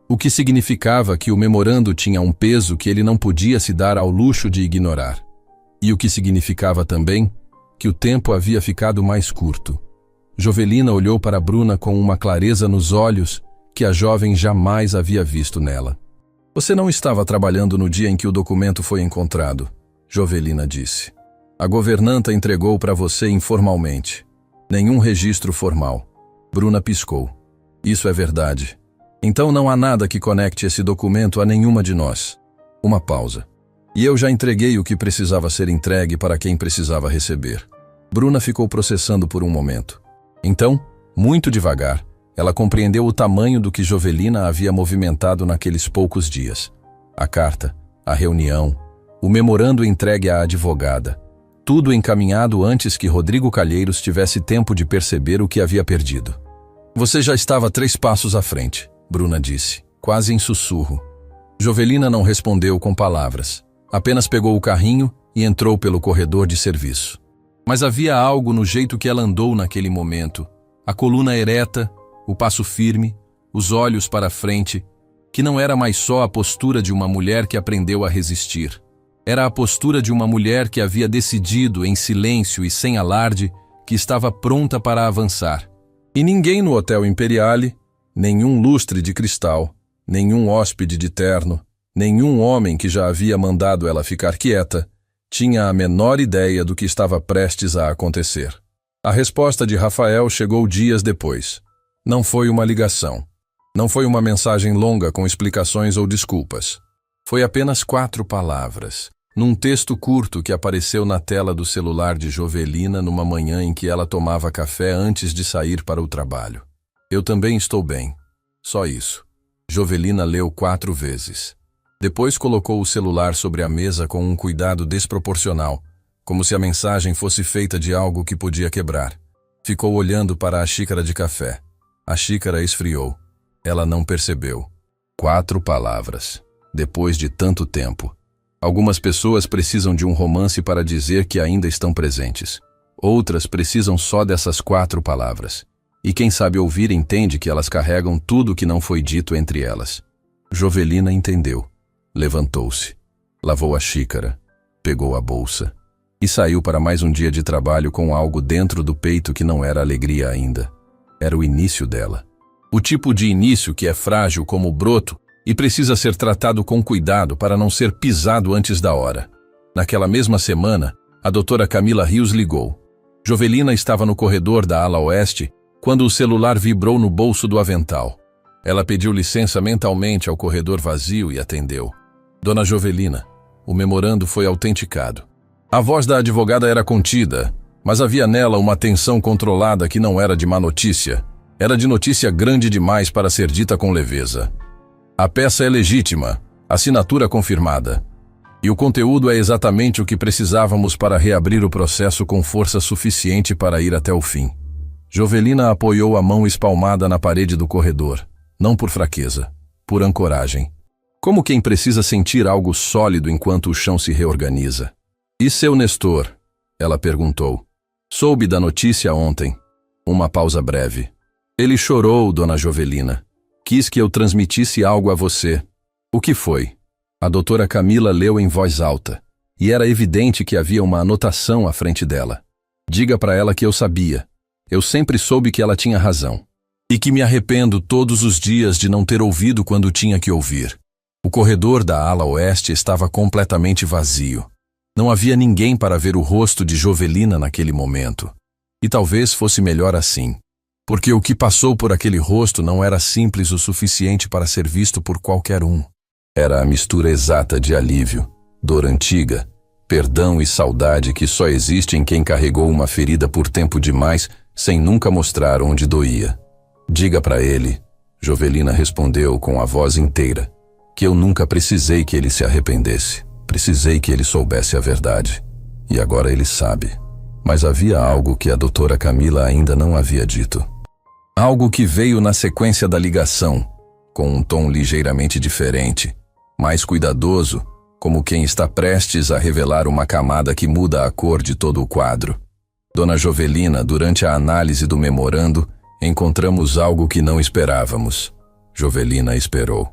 o que significava que o memorando tinha um peso que ele não podia se dar ao luxo de ignorar. E o que significava também que o tempo havia ficado mais curto. Jovelina olhou para Bruna com uma clareza nos olhos que a jovem jamais havia visto nela. Você não estava trabalhando no dia em que o documento foi encontrado, Jovelina disse. A governanta entregou para você informalmente. Nenhum registro formal. Bruna piscou. Isso é verdade. Então não há nada que conecte esse documento a nenhuma de nós. Uma pausa. E eu já entreguei o que precisava ser entregue para quem precisava receber. Bruna ficou processando por um momento. Então, muito devagar, ela compreendeu o tamanho do que Jovelina havia movimentado naqueles poucos dias. A carta, a reunião, o memorando entregue à advogada. Tudo encaminhado antes que Rodrigo Calheiros tivesse tempo de perceber o que havia perdido. Você já estava 3 passos à frente, Bruna disse, quase em sussurro. Jovelina não respondeu com palavras. Apenas pegou o carrinho e entrou pelo corredor de serviço. Mas havia algo no jeito que ela andou naquele momento. A coluna ereta, o passo firme, os olhos para frente, que não era mais só a postura de uma mulher que aprendeu a resistir. Era a postura de uma mulher que havia decidido, em silêncio e sem alarde, que estava pronta para avançar. E ninguém no Hotel Imperiale, nenhum lustre de cristal, nenhum hóspede de terno, nenhum homem que já havia mandado ela ficar quieta, tinha a menor ideia do que estava prestes a acontecer. A resposta de Rafael chegou dias depois. Não foi uma ligação. Não foi uma mensagem longa com explicações ou desculpas. Foi apenas 4 palavras, num texto curto que apareceu na tela do celular de Jovelina numa manhã em que ela tomava café antes de sair para o trabalho. Eu também estou bem. Só isso. Jovelina leu 4 vezes. Depois colocou o celular sobre a mesa com um cuidado desproporcional, como se a mensagem fosse feita de algo que podia quebrar. Ficou olhando para a xícara de café. A xícara esfriou. Ela não percebeu. 4 palavras. Depois de tanto tempo. Algumas pessoas precisam de um romance para dizer que ainda estão presentes. Outras precisam só dessas 4 palavras. E quem sabe ouvir entende que elas carregam tudo o que não foi dito entre elas. Jovelina entendeu. Levantou-se, lavou a xícara, pegou a bolsa e saiu para mais um dia de trabalho com algo dentro do peito que não era alegria ainda. Era o início dela. O tipo de início que é frágil como o broto e precisa ser tratado com cuidado para não ser pisado antes da hora. Naquela mesma semana, a doutora Camila Rios ligou. Jovelina estava no corredor da ala oeste quando o celular vibrou no bolso do avental. Ela pediu licença mentalmente ao corredor vazio e atendeu. Dona Jovelina, o memorando foi autenticado. A voz da advogada era contida, mas havia nela uma tensão controlada que não era de má notícia. Era de notícia grande demais para ser dita com leveza. A peça é legítima, assinatura confirmada. E o conteúdo é exatamente o que precisávamos para reabrir o processo com força suficiente para ir até o fim. Jovelina apoiou a mão espalmada na parede do corredor, não por fraqueza, por ancoragem. Como quem precisa sentir algo sólido enquanto o chão se reorganiza. E seu Nestor? Ela perguntou. Soube da notícia ontem. Uma pausa breve. Ele chorou, dona Jovelina. Quis que eu transmitisse algo a você. O que foi? A doutora Camila leu em voz alta, e era evidente que havia uma anotação à frente dela. Diga para ela que eu sabia. Eu sempre soube que ela tinha razão. E que me arrependo todos os dias de não ter ouvido quando tinha que ouvir. O corredor da ala oeste estava completamente vazio. Não havia ninguém para ver o rosto de Jovelina naquele momento. E talvez fosse melhor assim. Porque o que passou por aquele rosto não era simples o suficiente para ser visto por qualquer um. Era a mistura exata de alívio, dor antiga, perdão e saudade que só existe em quem carregou uma ferida por tempo demais sem nunca mostrar onde doía. Diga para ele, Jovelina respondeu com a voz inteira, que eu nunca precisei que ele se arrependesse. Precisei que ele soubesse a verdade. E agora ele sabe. Mas havia algo que a doutora Camila ainda não havia dito. Algo que veio na sequência da ligação, com um tom ligeiramente diferente, mais cuidadoso, como quem está prestes a revelar uma camada que muda a cor de todo o quadro. Dona Jovelina, durante a análise do memorando, encontramos algo que não esperávamos. Jovelina esperou.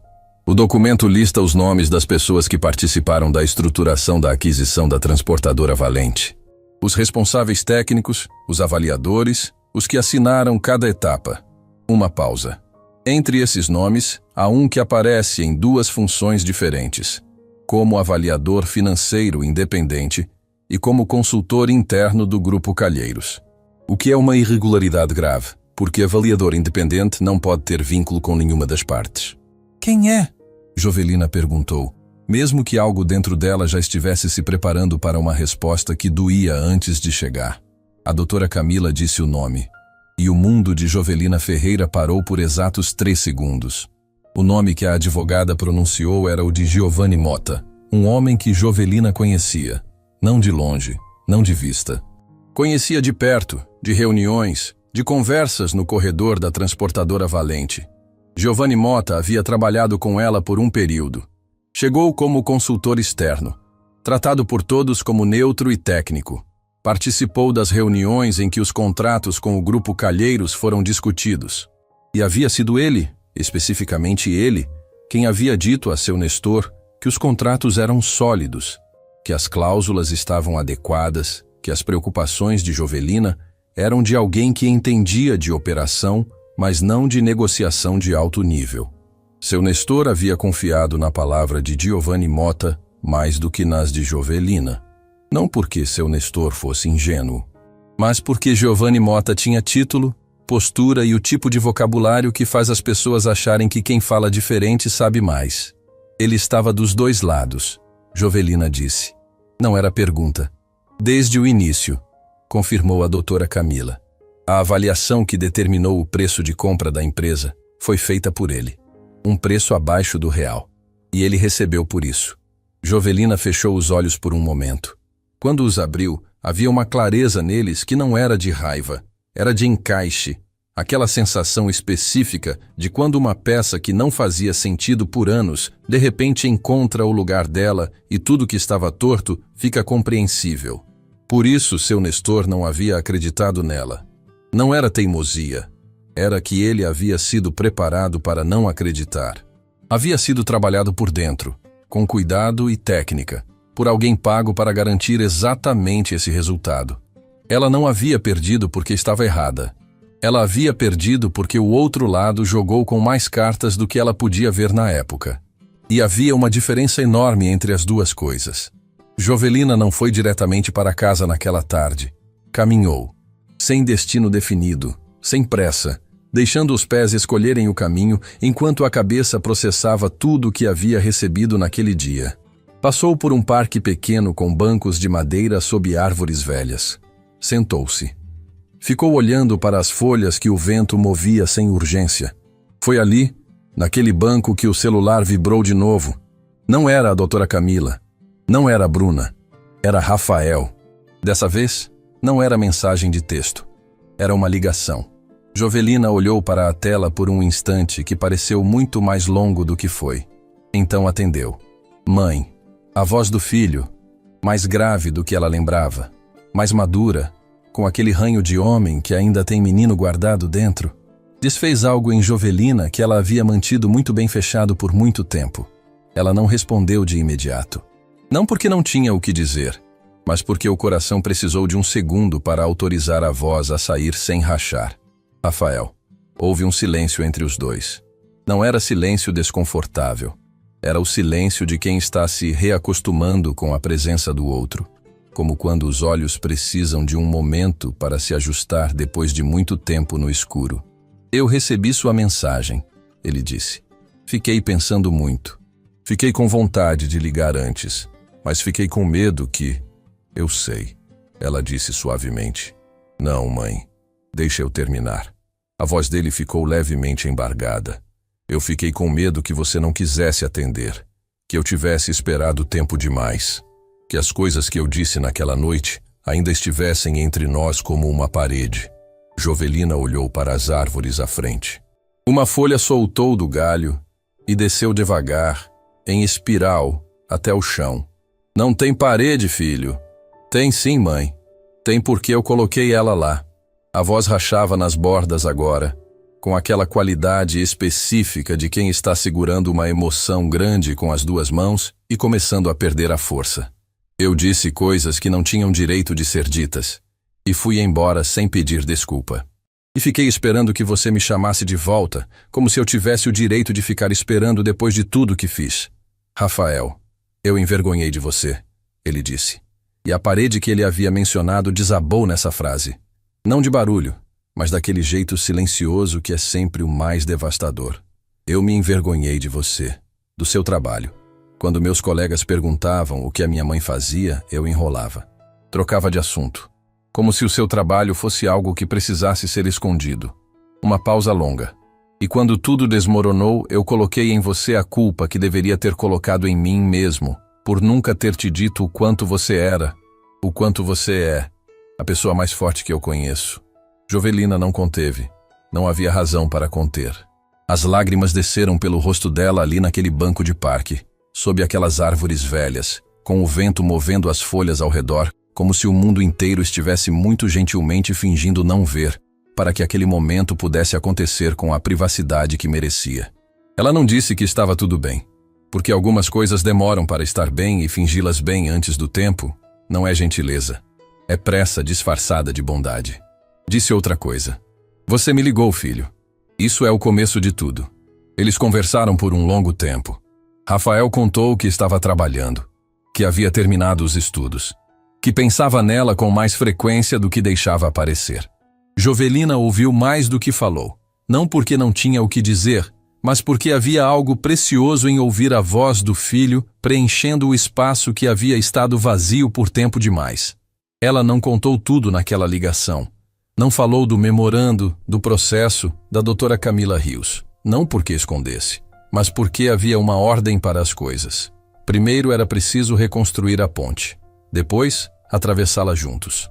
O documento lista os nomes das pessoas que participaram da estruturação da aquisição da transportadora Valente. Os responsáveis técnicos, os avaliadores, os que assinaram cada etapa. Uma pausa. Entre esses nomes, há um que aparece em duas funções diferentes, como avaliador financeiro independente e como consultor interno do Grupo Calheiros. O que é uma irregularidade grave, porque avaliador independente não pode ter vínculo com nenhuma das partes. Quem é? Jovelina perguntou, mesmo que algo dentro dela já estivesse se preparando para uma resposta que doía antes de chegar. A doutora Camila disse o nome, e o mundo de Jovelina Ferreira parou por exatos 3 segundos. O nome que a advogada pronunciou era o de Giovanni Motta, um homem que Jovelina conhecia, não de longe, não de vista. Conhecia de perto, de reuniões, de conversas no corredor da transportadora Valente. Giovanni Motta havia trabalhado com ela por um período. Chegou como consultor externo, tratado por todos como neutro e técnico. Participou das reuniões em que os contratos com o Grupo Calheiros foram discutidos. E havia sido ele, especificamente ele, quem havia dito a seu Nestor que os contratos eram sólidos, que as cláusulas estavam adequadas, que as preocupações de Jovelina eram de alguém que entendia de operação, mas não de negociação de alto nível. Seu Nestor havia confiado na palavra de Giovanni Motta mais do que nas de Jovelina. Não porque seu Nestor fosse ingênuo, mas porque Giovanni Motta tinha título, postura e o tipo de vocabulário que faz as pessoas acharem que quem fala diferente sabe mais. Ele estava dos dois lados, Jovelina disse. Não era pergunta. Desde o início, confirmou a doutora Camila. A avaliação que determinou o preço de compra da empresa foi feita por ele. Um preço abaixo do real. E ele recebeu por isso. Jovelina fechou os olhos por um momento. Quando os abriu, havia uma clareza neles que não era de raiva, era de encaixe. Aquela sensação específica de quando uma peça que não fazia sentido por anos, de repente encontra o lugar dela e tudo que estava torto fica compreensível. Por isso seu Nestor não havia acreditado nela. Não era teimosia, era que ele havia sido preparado para não acreditar. Havia sido trabalhado por dentro, com cuidado e técnica, por alguém pago para garantir exatamente esse resultado. Ela não havia perdido porque estava errada. Ela havia perdido porque o outro lado jogou com mais cartas do que ela podia ver na época. E havia uma diferença enorme entre as duas coisas. Jovelina não foi diretamente para casa naquela tarde. Caminhou, sem destino definido, sem pressa, deixando os pés escolherem o caminho enquanto a cabeça processava tudo o que havia recebido naquele dia. Passou por um parque pequeno com bancos de madeira sob árvores velhas. Sentou-se. Ficou olhando para as folhas que o vento movia sem urgência. Foi ali, naquele banco, que o celular vibrou de novo. Não era a doutora Camila. Não era a Bruna. Era Rafael. Dessa vez, não era mensagem de texto. Era uma ligação. Jovelina olhou para a tela por um instante que pareceu muito mais longo do que foi. Então atendeu. Mãe. A voz do filho, mais grave do que ela lembrava, mais madura, com aquele ranho de homem que ainda tem menino guardado dentro, desfez algo em Jovelina que ela havia mantido muito bem fechado por muito tempo. Ela não respondeu de imediato. Não porque não tinha o que dizer, mas porque o coração precisou de um segundo para autorizar a voz a sair sem rachar. Rafael. Houve um silêncio entre os dois. Não era silêncio desconfortável. Era o silêncio de quem está se reacostumando com a presença do outro, como quando os olhos precisam de um momento para se ajustar depois de muito tempo no escuro. Eu recebi sua mensagem, ele disse. Fiquei pensando muito. Fiquei com vontade de ligar antes, mas fiquei com medo que... Eu sei, ela disse suavemente. Não, mãe, deixa eu terminar. A voz dele ficou levemente embargada. Eu fiquei com medo que você não quisesse atender, que eu tivesse esperado tempo demais, que as coisas que eu disse naquela noite ainda estivessem entre nós como uma parede. Jovelina olhou para as árvores à frente. Uma folha soltou do galho e desceu devagar, em espiral, até o chão. Não tem parede, filho. Tem sim, mãe. Tem porque eu coloquei ela lá. A voz rachava nas bordas agora, com aquela qualidade específica de quem está segurando uma emoção grande com as duas mãos e começando a perder a força. Eu disse coisas que não tinham direito de ser ditas, e fui embora sem pedir desculpa. E fiquei esperando que você me chamasse de volta, como se eu tivesse o direito de ficar esperando depois de tudo que fiz. Rafael, eu envergonhei de você, ele disse. E a parede que ele havia mencionado desabou nessa frase. Não de barulho, mas daquele jeito silencioso que é sempre o mais devastador. Eu me envergonhei de você, do seu trabalho. Quando meus colegas perguntavam o que a minha mãe fazia, eu enrolava. Trocava de assunto, como se o seu trabalho fosse algo que precisasse ser escondido. Uma pausa longa. E quando tudo desmoronou, eu coloquei em você a culpa que deveria ter colocado em mim mesmo, por nunca ter te dito o quanto você era, o quanto você é, a pessoa mais forte que eu conheço. Jovelina não conteve. Não havia razão para conter. As lágrimas desceram pelo rosto dela ali naquele banco de parque, sob aquelas árvores velhas, com o vento movendo as folhas ao redor, como se o mundo inteiro estivesse muito gentilmente fingindo não ver, para que aquele momento pudesse acontecer com a privacidade que merecia. Ela não disse que estava tudo bem, porque algumas coisas demoram para estar bem e fingi-las bem antes do tempo não é gentileza, é pressa disfarçada de bondade. Disse outra coisa. Você me ligou, filho. Isso é o começo de tudo. Eles conversaram por um longo tempo. Rafael contou que estava trabalhando, que havia terminado os estudos, que pensava nela com mais frequência do que deixava aparecer. Jovelina ouviu mais do que falou, não porque não tinha o que dizer, mas porque havia algo precioso em ouvir a voz do filho preenchendo o espaço que havia estado vazio por tempo demais. Ela não contou tudo naquela ligação. Não falou do memorando, do processo, da doutora Camila Rios. Não porque escondesse, mas porque havia uma ordem para as coisas. Primeiro era preciso reconstruir a ponte. Depois, atravessá-la juntos.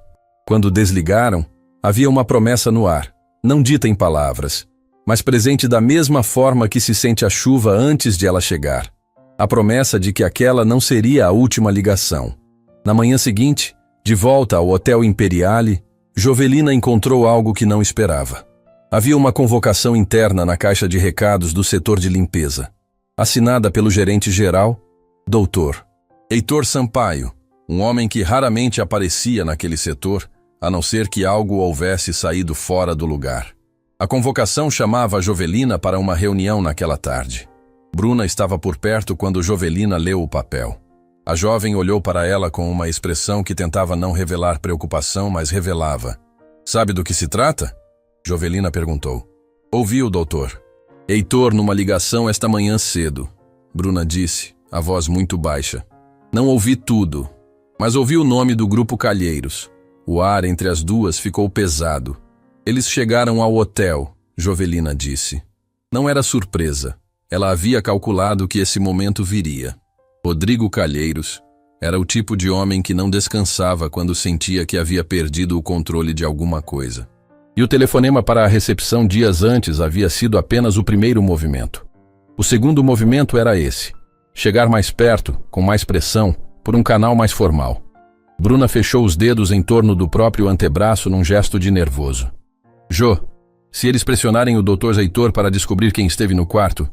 Quando desligaram, havia uma promessa no ar, não dita em palavras, mas presente da mesma forma que se sente a chuva antes de ela chegar. A promessa de que aquela não seria a última ligação. Na manhã seguinte, de volta ao Hotel Imperiale, Jovelina encontrou algo que não esperava. Havia uma convocação interna na caixa de recados do setor de limpeza, assinada pelo gerente-geral, Dr. Heitor Sampaio, um homem que raramente aparecia naquele setor, a não ser que algo houvesse saído fora do lugar. A convocação chamava a Jovelina para uma reunião naquela tarde. Bruna estava por perto quando Jovelina leu o papel. A jovem olhou para ela com uma expressão que tentava não revelar preocupação, mas revelava. Sabe do que se trata? Jovelina perguntou. Ouviu, doutor. Heitor numa ligação esta manhã cedo. Bruna disse, a voz muito baixa. Não ouvi tudo, mas ouvi o nome do Grupo Calheiros. O ar entre as duas ficou pesado. Eles chegaram ao hotel, Jovelina disse. Não era surpresa. Ela havia calculado que esse momento viria. Rodrigo Calheiros era o tipo de homem que não descansava quando sentia que havia perdido o controle de alguma coisa. E o telefonema para a recepção dias antes havia sido apenas o primeiro movimento. O segundo movimento era esse. Chegar mais perto, com mais pressão, por um canal mais formal. Bruna fechou os dedos em torno do próprio antebraço num gesto de nervoso. Jô, se eles pressionarem o Dr. Heitor para descobrir quem esteve no quarto...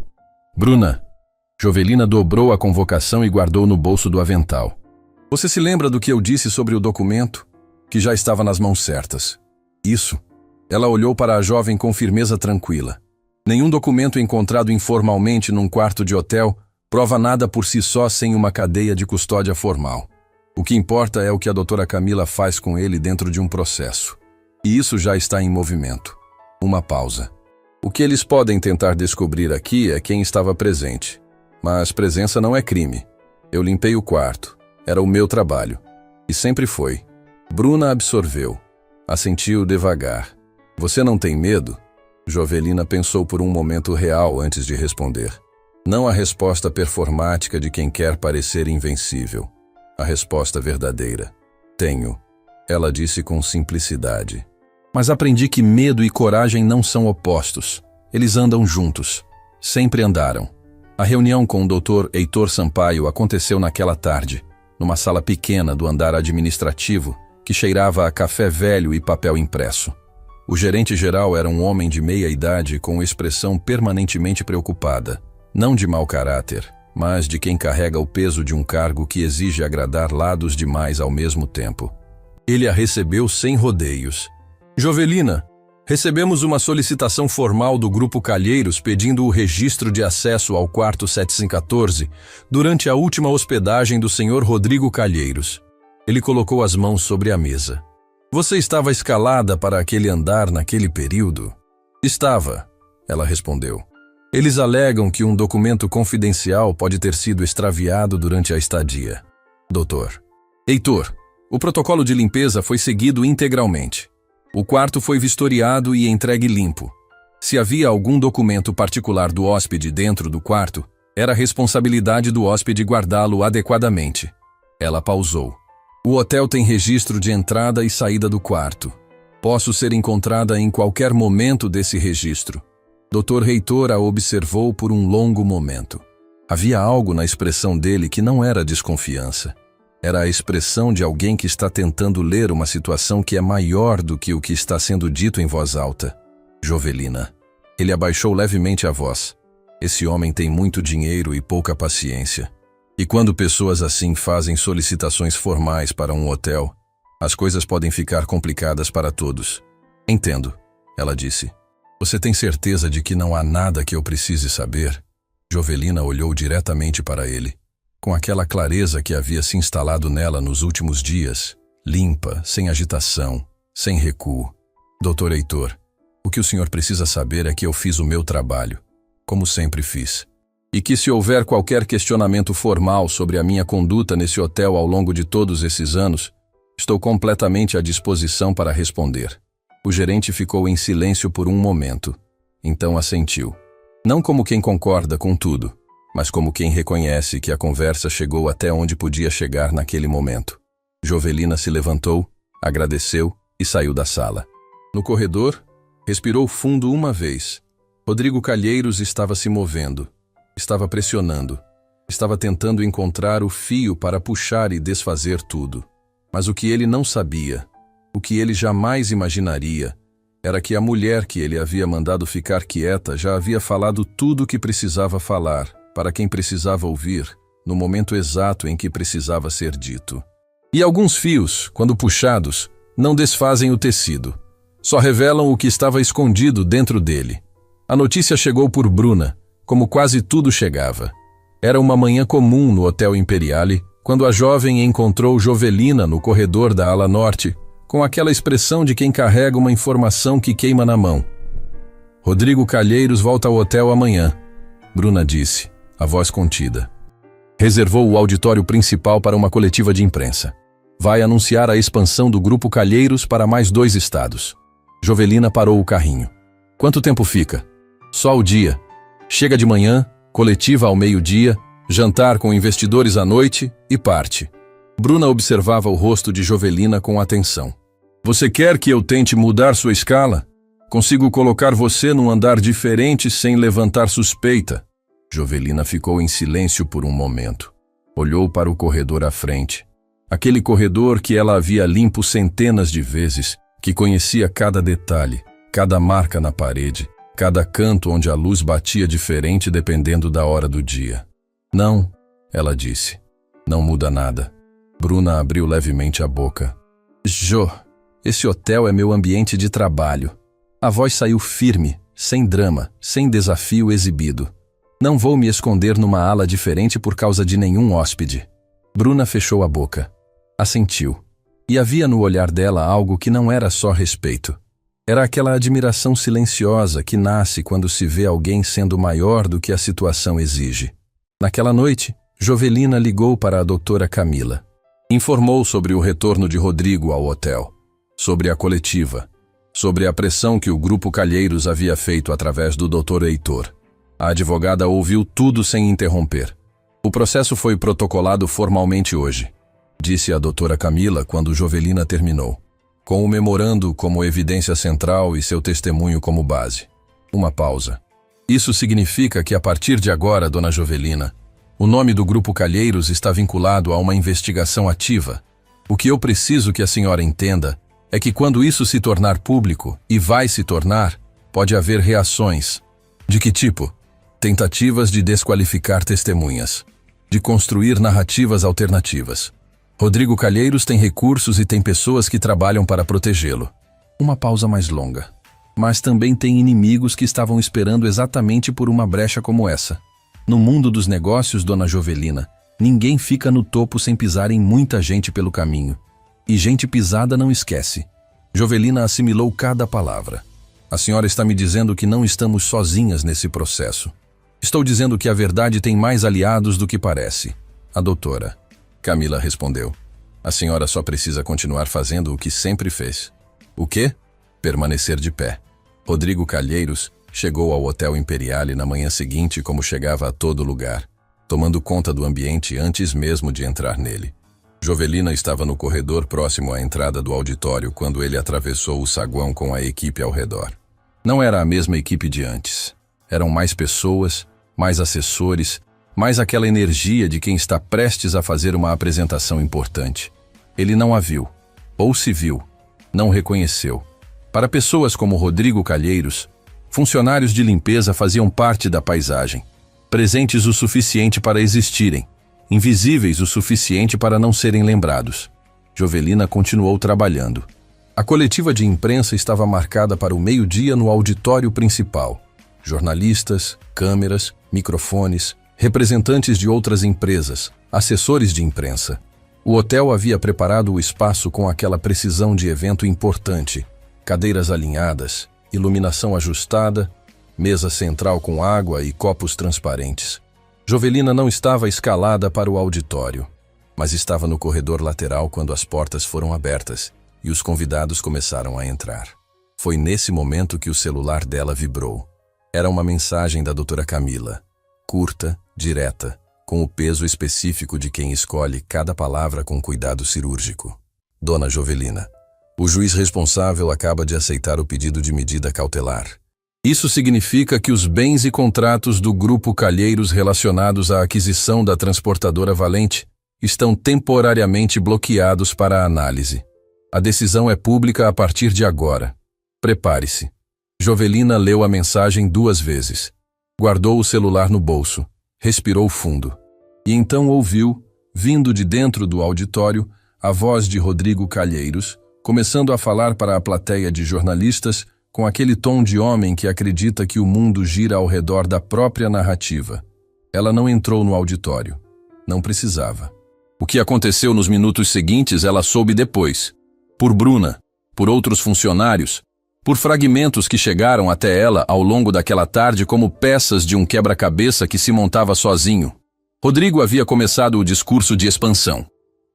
Bruna... Jovelina dobrou a convocação e guardou no bolso do avental. Você se lembra do que eu disse sobre o documento? Que já estava nas mãos certas. Isso. Ela olhou para a jovem com firmeza tranquila. Nenhum documento encontrado informalmente num quarto de hotel prova nada por si só sem uma cadeia de custódia formal. O que importa é o que a doutora Camila faz com ele dentro de um processo. E isso já está em movimento. Uma pausa. O que eles podem tentar descobrir aqui é quem estava presente. Mas presença não é crime. Eu limpei o quarto. Era o meu trabalho. E sempre foi. Bruna absorveu. Assentiu devagar. Você não tem medo? Jovelina pensou por um momento real antes de responder. Não a resposta performática de quem quer parecer invencível. A resposta verdadeira. Tenho. Ela disse com simplicidade. Mas aprendi que medo e coragem não são opostos. Eles andam juntos. Sempre andaram. A reunião com o Dr. Heitor Sampaio aconteceu naquela tarde, numa sala pequena do andar administrativo que cheirava a café velho e papel impresso. O gerente-geral era um homem de meia idade com expressão permanentemente preocupada, não de mau caráter, mas de quem carrega o peso de um cargo que exige agradar lados demais ao mesmo tempo. Ele a recebeu sem rodeios. Jovelina, recebemos uma solicitação formal do Grupo Calheiros pedindo o registro de acesso ao quarto 714 durante a última hospedagem do Sr. Rodrigo Calheiros. Ele colocou as mãos sobre a mesa. Você estava escalada para aquele andar naquele período? Estava, ela respondeu. Eles alegam que um documento confidencial pode ter sido extraviado durante a estadia. Doutor. Heitor, o protocolo de limpeza foi seguido integralmente. O quarto foi vistoriado e entregue limpo. Se havia algum documento particular do hóspede dentro do quarto, era responsabilidade do hóspede guardá-lo adequadamente. Ela pausou. O hotel tem registro de entrada e saída do quarto. Posso ser encontrada em qualquer momento desse registro. Dr. Heitor a observou por um longo momento. Havia algo na expressão dele que não era desconfiança. Era a expressão de alguém que está tentando ler uma situação que é maior do que o que está sendo dito em voz alta. Jovelina. Ele abaixou levemente a voz. Esse homem tem muito dinheiro e pouca paciência. E quando pessoas assim fazem solicitações formais para um hotel, as coisas podem ficar complicadas para todos. Entendo, ela disse. Você tem certeza de que não há nada que eu precise saber? Jovelina olhou diretamente para ele. Com aquela clareza que havia se instalado nela nos últimos dias, limpa, sem agitação, sem recuo. Doutor Heitor, o que o senhor precisa saber é que eu fiz o meu trabalho, como sempre fiz. E que se houver qualquer questionamento formal sobre a minha conduta nesse hotel ao longo de todos esses anos, estou completamente à disposição para responder. O gerente ficou em silêncio por um momento, então assentiu. Não como quem concorda com tudo, mas como quem reconhece que a conversa chegou até onde podia chegar naquele momento. Jovelina se levantou, agradeceu e saiu da sala. No corredor, respirou fundo uma vez. Rodrigo Calheiros estava se movendo, estava pressionando, estava tentando encontrar o fio para puxar e desfazer tudo. Mas o que ele não sabia, o que ele jamais imaginaria, era que a mulher que ele havia mandado ficar quieta já havia falado tudo o que precisava falar, para quem precisava ouvir, no momento exato em que precisava ser dito. E alguns fios, quando puxados, não desfazem o tecido, só revelam o que estava escondido dentro dele. A notícia chegou por Bruna, como quase tudo chegava. Era uma manhã comum no Hotel Imperiale, quando a jovem encontrou Jovelina no corredor da ala norte, com aquela expressão de quem carrega uma informação que queima na mão. Rodrigo Calheiros volta ao hotel amanhã, Bruna disse, a voz contida. Reservou o auditório principal para uma coletiva de imprensa. Vai anunciar a expansão do Grupo Calheiros para mais 2 estados. Jovelina parou o carrinho. Quanto tempo fica? Só o dia. Chega de manhã, coletiva ao meio-dia, jantar com investidores à noite e parte. Bruna observava o rosto de Jovelina com atenção. Você quer que eu tente mudar sua escala? Consigo colocar você num andar diferente sem levantar suspeita. Jovelina ficou em silêncio por um momento. Olhou para o corredor à frente. Aquele corredor que ela havia limpo centenas de vezes, que conhecia cada detalhe, cada marca na parede, cada canto onde a luz batia diferente dependendo da hora do dia. Não, ela disse. Não muda nada. Bruna abriu levemente a boca. Jo, esse hotel é meu ambiente de trabalho. A voz saiu firme, sem drama, sem desafio exibido. Não vou me esconder numa ala diferente por causa de nenhum hóspede. Bruna fechou a boca. Assentiu. E havia no olhar dela algo que não era só respeito. Era aquela admiração silenciosa que nasce quando se vê alguém sendo maior do que a situação exige. Naquela noite, Jovelina ligou para a doutora Camila. Informou sobre o retorno de Rodrigo ao hotel, sobre a coletiva, sobre a pressão que o Grupo Calheiros havia feito através do Dr. Heitor. A advogada ouviu tudo sem interromper. O processo foi protocolado formalmente hoje, disse a doutora Camila quando Jovelina terminou, com o memorando como evidência central e seu testemunho como base. Uma pausa. Isso significa que a partir de agora, dona Jovelina, o nome do Grupo Calheiros está vinculado a uma investigação ativa. O que eu preciso que a senhora entenda é que quando isso se tornar público, e vai se tornar, pode haver reações. De que tipo? Tentativas de desqualificar testemunhas, de construir narrativas alternativas. Rodrigo Calheiros tem recursos e tem pessoas que trabalham para protegê-lo. Uma pausa mais longa. Mas também tem inimigos que estavam esperando exatamente por uma brecha como essa. No mundo dos negócios, dona Jovelina, ninguém fica no topo sem pisar em muita gente pelo caminho. E gente pisada não esquece. Jovelina assimilou cada palavra. A senhora está me dizendo que não estamos sozinhas nesse processo. Estou dizendo que a verdade tem mais aliados do que parece. A doutora. Camila respondeu. A senhora só precisa continuar fazendo o que sempre fez. O quê? Permanecer de pé. Rodrigo Calheiros chegou ao Hotel Imperiale na manhã seguinte como chegava a todo lugar, tomando conta do ambiente antes mesmo de entrar nele. Jovelina estava no corredor próximo à entrada do auditório quando ele atravessou o saguão com a equipe ao redor. Não era a mesma equipe de antes. Eram mais pessoas, mais assessores, mais aquela energia de quem está prestes a fazer uma apresentação importante. Ele não a viu, ou se viu, não reconheceu. Para pessoas como Rodrigo Calheiros, funcionários de limpeza faziam parte da paisagem, presentes o suficiente para existirem, invisíveis o suficiente para não serem lembrados. Jovelina continuou trabalhando. A coletiva de imprensa estava marcada para o meio-dia no auditório principal. Jornalistas, câmeras, microfones, representantes de outras empresas, assessores de imprensa. O hotel havia preparado o espaço com aquela precisão de evento importante. Cadeiras alinhadas, iluminação ajustada, mesa central com água e copos transparentes. Jovelina não estava escalada para o auditório, mas estava no corredor lateral quando as portas foram abertas e os convidados começaram a entrar. Foi nesse momento que o celular dela vibrou. Era uma mensagem da doutora Camila, curta, direta, com o peso específico de quem escolhe cada palavra com cuidado cirúrgico. Dona Jovelina, o juiz responsável acaba de aceitar o pedido de medida cautelar. Isso significa que os bens e contratos do Grupo Calheiros relacionados à aquisição da transportadora Valente estão temporariamente bloqueados para a análise. A decisão é pública a partir de agora. Prepare-se. Jovelina leu a mensagem 2 vezes. Guardou o celular no bolso, respirou fundo. E então ouviu, vindo de dentro do auditório, a voz de Rodrigo Calheiros, começando a falar para a plateia de jornalistas com aquele tom de homem que acredita que o mundo gira ao redor da própria narrativa. Ela não entrou no auditório. Não precisava. O que aconteceu nos minutos seguintes ela soube depois. Por Bruna, por outros funcionários, por fragmentos que chegaram até ela ao longo daquela tarde como peças de um quebra-cabeça que se montava sozinho. Rodrigo havia começado o discurso de expansão.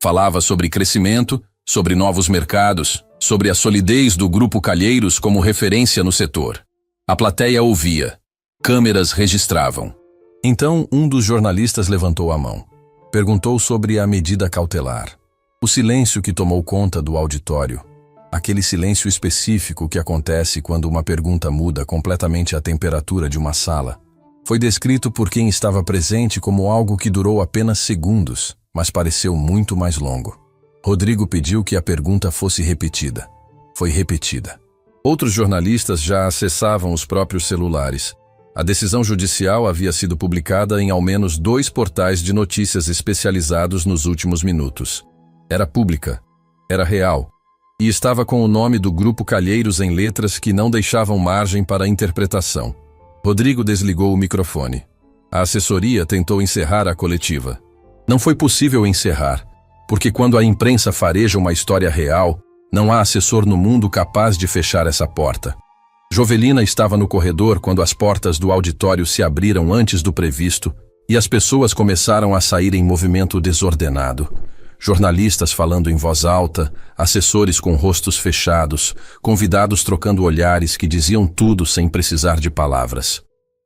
Falava sobre crescimento, sobre novos mercados, sobre a solidez do Grupo Calheiros como referência no setor. A plateia ouvia. Câmeras registravam. Então, um dos jornalistas levantou a mão. Perguntou sobre a medida cautelar. O silêncio que tomou conta do auditório. Aquele silêncio específico que acontece quando uma pergunta muda completamente a temperatura de uma sala. Foi descrito por quem estava presente como algo que durou apenas segundos, mas pareceu muito mais longo. Rodrigo pediu que a pergunta fosse repetida. Foi repetida. Outros jornalistas já acessavam os próprios celulares. A decisão judicial havia sido publicada em ao menos 2 portais de notícias especializados nos últimos minutos. Era pública. Era real. E estava com o nome do Grupo Calheiros em letras que não deixavam margem para a interpretação. Rodrigo desligou o microfone. A assessoria tentou encerrar a coletiva. Não foi possível encerrar, porque quando a imprensa fareja uma história real, não há assessor no mundo capaz de fechar essa porta. Jovelina estava no corredor quando as portas do auditório se abriram antes do previsto e as pessoas começaram a sair em movimento desordenado. Jornalistas falando em voz alta, assessores com rostos fechados, convidados trocando olhares que diziam tudo sem precisar de palavras.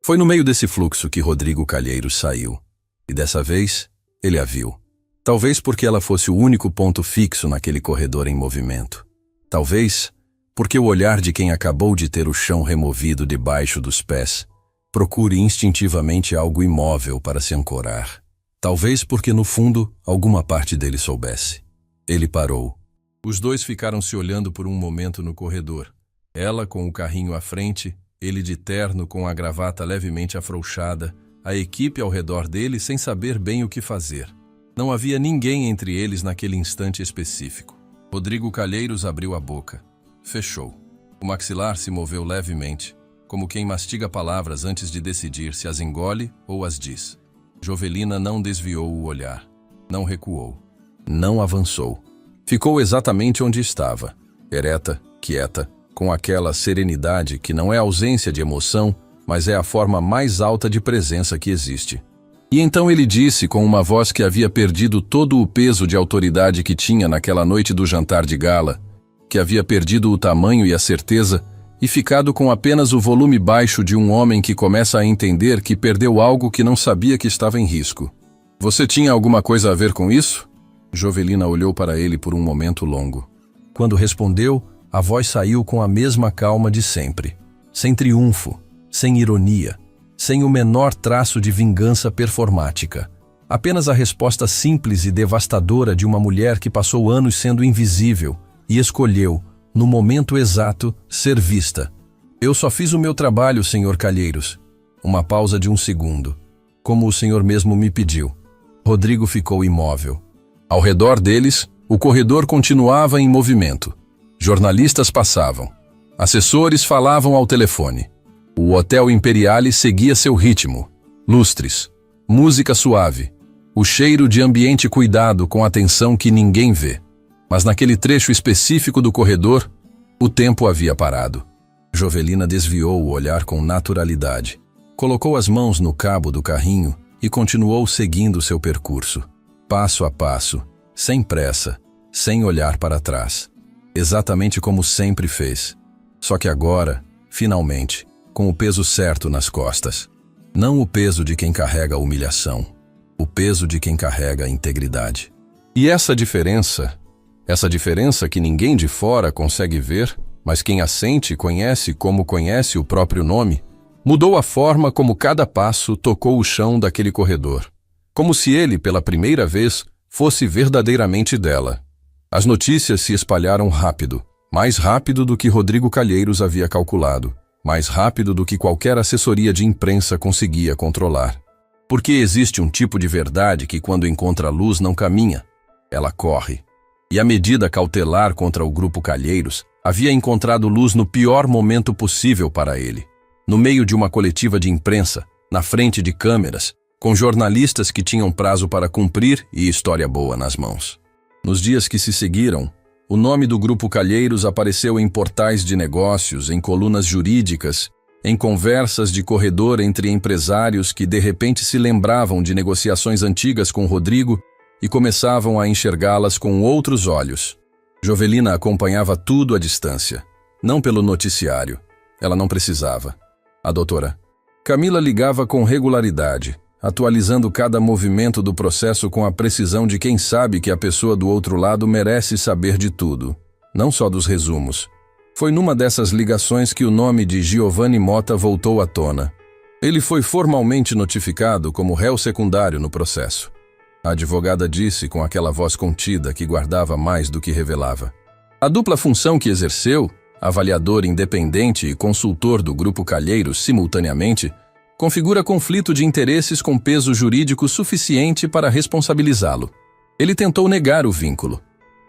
Foi no meio desse fluxo que Rodrigo Calheiros saiu. E dessa vez, ele a viu. Talvez porque ela fosse o único ponto fixo naquele corredor em movimento. Talvez porque o olhar de quem acabou de ter o chão removido debaixo dos pés procure instintivamente algo imóvel para se ancorar. Talvez porque, no fundo, alguma parte dele soubesse. Ele parou. Os dois ficaram se olhando por um momento no corredor. Ela com o carrinho à frente, ele de terno com a gravata levemente afrouxada, a equipe ao redor dele sem saber bem o que fazer. Não havia ninguém entre eles naquele instante específico. Rodrigo Calheiros abriu a boca. Fechou. O maxilar se moveu levemente, como quem mastiga palavras antes de decidir se as engole ou as diz. Jovelina não desviou o olhar. Não recuou. Não avançou. Ficou exatamente onde estava, ereta, quieta, com aquela serenidade que não é ausência de emoção, mas é a forma mais alta de presença que existe. E então ele disse com uma voz que havia perdido todo o peso de autoridade que tinha naquela noite do jantar de gala, que havia perdido o tamanho e a certeza e ficado com apenas o volume baixo de um homem que começa a entender que perdeu algo que não sabia que estava em risco. Você tinha alguma coisa a ver com isso? Jovelina olhou para ele por um momento longo. Quando respondeu, a voz saiu com a mesma calma de sempre, sem triunfo, sem ironia, sem o menor traço de vingança performática. Apenas a resposta simples e devastadora de uma mulher que passou anos sendo invisível e escolheu, no momento exato, ser vista. Eu só fiz o meu trabalho, Sr. Calheiros. Uma pausa de um segundo. Como o senhor mesmo me pediu. Rodrigo ficou imóvel. Ao redor deles, o corredor continuava em movimento. Jornalistas passavam. Assessores falavam ao telefone. O Hotel Imperiale seguia seu ritmo. Lustres. Música suave. O cheiro de ambiente cuidado com atenção que ninguém vê. Mas naquele trecho específico do corredor, o tempo havia parado. Jovelina desviou o olhar com naturalidade. Colocou as mãos no cabo do carrinho e continuou seguindo seu percurso. Passo a passo, sem pressa, sem olhar para trás. Exatamente como sempre fez. Só que agora, finalmente, com o peso certo nas costas. Não o peso de quem carrega a humilhação, o peso de quem carrega a integridade. E essa diferença que ninguém de fora consegue ver, mas quem a sente conhece como conhece o próprio nome, mudou a forma como cada passo tocou o chão daquele corredor. Como se ele, pela primeira vez, fosse verdadeiramente dela. As notícias se espalharam rápido, mais rápido do que Rodrigo Calheiros havia calculado, mais rápido do que qualquer assessoria de imprensa conseguia controlar. Porque existe um tipo de verdade que, quando encontra a luz, não caminha, ela corre. E a medida cautelar contra o Grupo Calheiros havia encontrado luz no pior momento possível para ele. No meio de uma coletiva de imprensa, na frente de câmeras, com jornalistas que tinham prazo para cumprir e história boa nas mãos. Nos dias que se seguiram, o nome do Grupo Calheiros apareceu em portais de negócios, em colunas jurídicas, em conversas de corredor entre empresários que de repente se lembravam de negociações antigas com Rodrigo e começavam a enxergá-las com outros olhos. Jovelina acompanhava tudo à distância, não pelo noticiário. Ela não precisava. A doutora Camila ligava com regularidade, atualizando cada movimento do processo com a precisão de quem sabe que a pessoa do outro lado merece saber de tudo, não só dos resumos. Foi numa dessas ligações que o nome de Giovanni Mota voltou à tona. Ele foi formalmente notificado como réu secundário no processo. A advogada disse com aquela voz contida que guardava mais do que revelava. A dupla função que exerceu, avaliador independente e consultor do Grupo Calheiros simultaneamente, configura conflito de interesses com peso jurídico suficiente para responsabilizá-lo. Ele tentou negar o vínculo,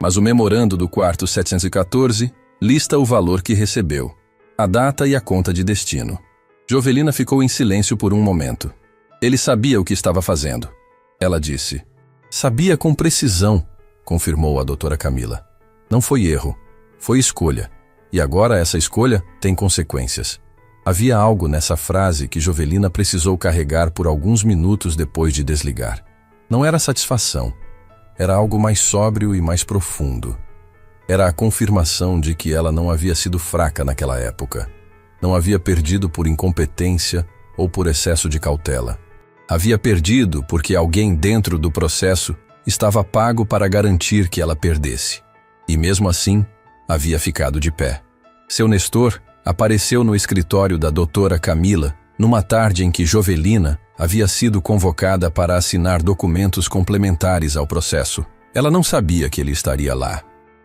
mas o memorando do quarto 714 lista o valor que recebeu, a data e a conta de destino. Jovelina ficou em silêncio por um momento. Ele sabia o que estava fazendo. Ela disse. Sabia com precisão, confirmou a doutora Camila. Não foi erro, foi escolha. E agora essa escolha tem consequências. Havia algo nessa frase que Jovelina precisou carregar por alguns minutos depois de desligar. Não era satisfação. Era algo mais sóbrio e mais profundo. Era a confirmação de que ela não havia sido fraca naquela época. Não havia perdido por incompetência ou por excesso de cautela. Havia perdido porque alguém dentro do processo estava pago para garantir que ela perdesse. E mesmo assim, havia ficado de pé. Seu Nestor apareceu no escritório da doutora Camila numa tarde em que Jovelina havia sido convocada para assinar documentos complementares ao processo. Ela não sabia que ele estaria lá.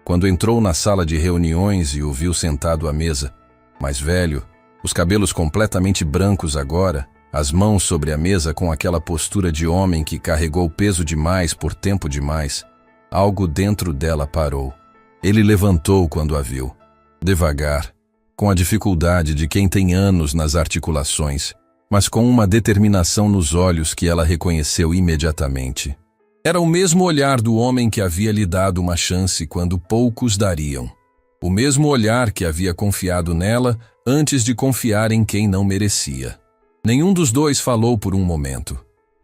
Quando entrou na sala de reuniões e o viu sentado à mesa, mais velho, os cabelos completamente brancos agora, as mãos sobre a mesa com aquela postura de homem que carregou peso demais por tempo demais, algo dentro dela parou. Ele levantou quando a viu. Devagar, com a dificuldade de quem tem anos nas articulações, mas com uma determinação nos olhos que ela reconheceu imediatamente. Era o mesmo olhar do homem que havia lhe dado uma chance quando poucos dariam. O mesmo olhar que havia confiado nela antes de confiar em quem não merecia. Nenhum dos dois falou por um momento.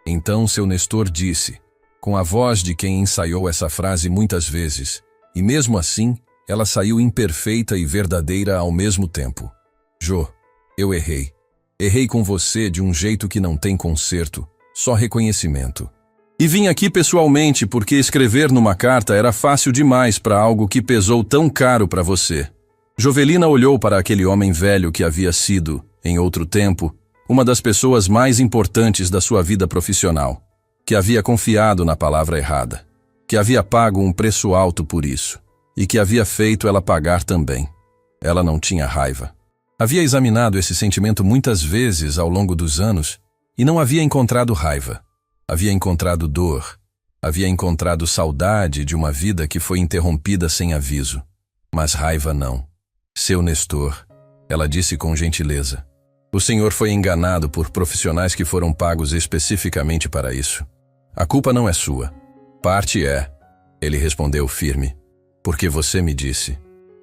Então seu Nestor disse, com a voz de quem ensaiou essa frase muitas vezes, e mesmo assim, ela saiu imperfeita e verdadeira ao mesmo tempo. Jô, eu errei. Errei com você de um jeito que não tem conserto, só reconhecimento. E vim aqui pessoalmente porque escrever numa carta era fácil demais para algo que pesou tão caro para você. Jovelina olhou para aquele homem velho que havia sido, em outro tempo, uma das pessoas mais importantes da sua vida profissional, que havia confiado na palavra errada, que havia pago um preço alto por isso, e que havia feito ela pagar também. Ela não tinha raiva. Havia examinado esse sentimento muitas vezes ao longo dos anos e não havia encontrado raiva. Havia encontrado dor. Havia encontrado saudade de uma vida que foi interrompida sem aviso. Mas raiva não. Seu Nestor, ela disse com gentileza. O senhor foi enganado por profissionais que foram pagos especificamente para isso. A culpa não é sua. Parte é, ele respondeu firme, porque você me disse.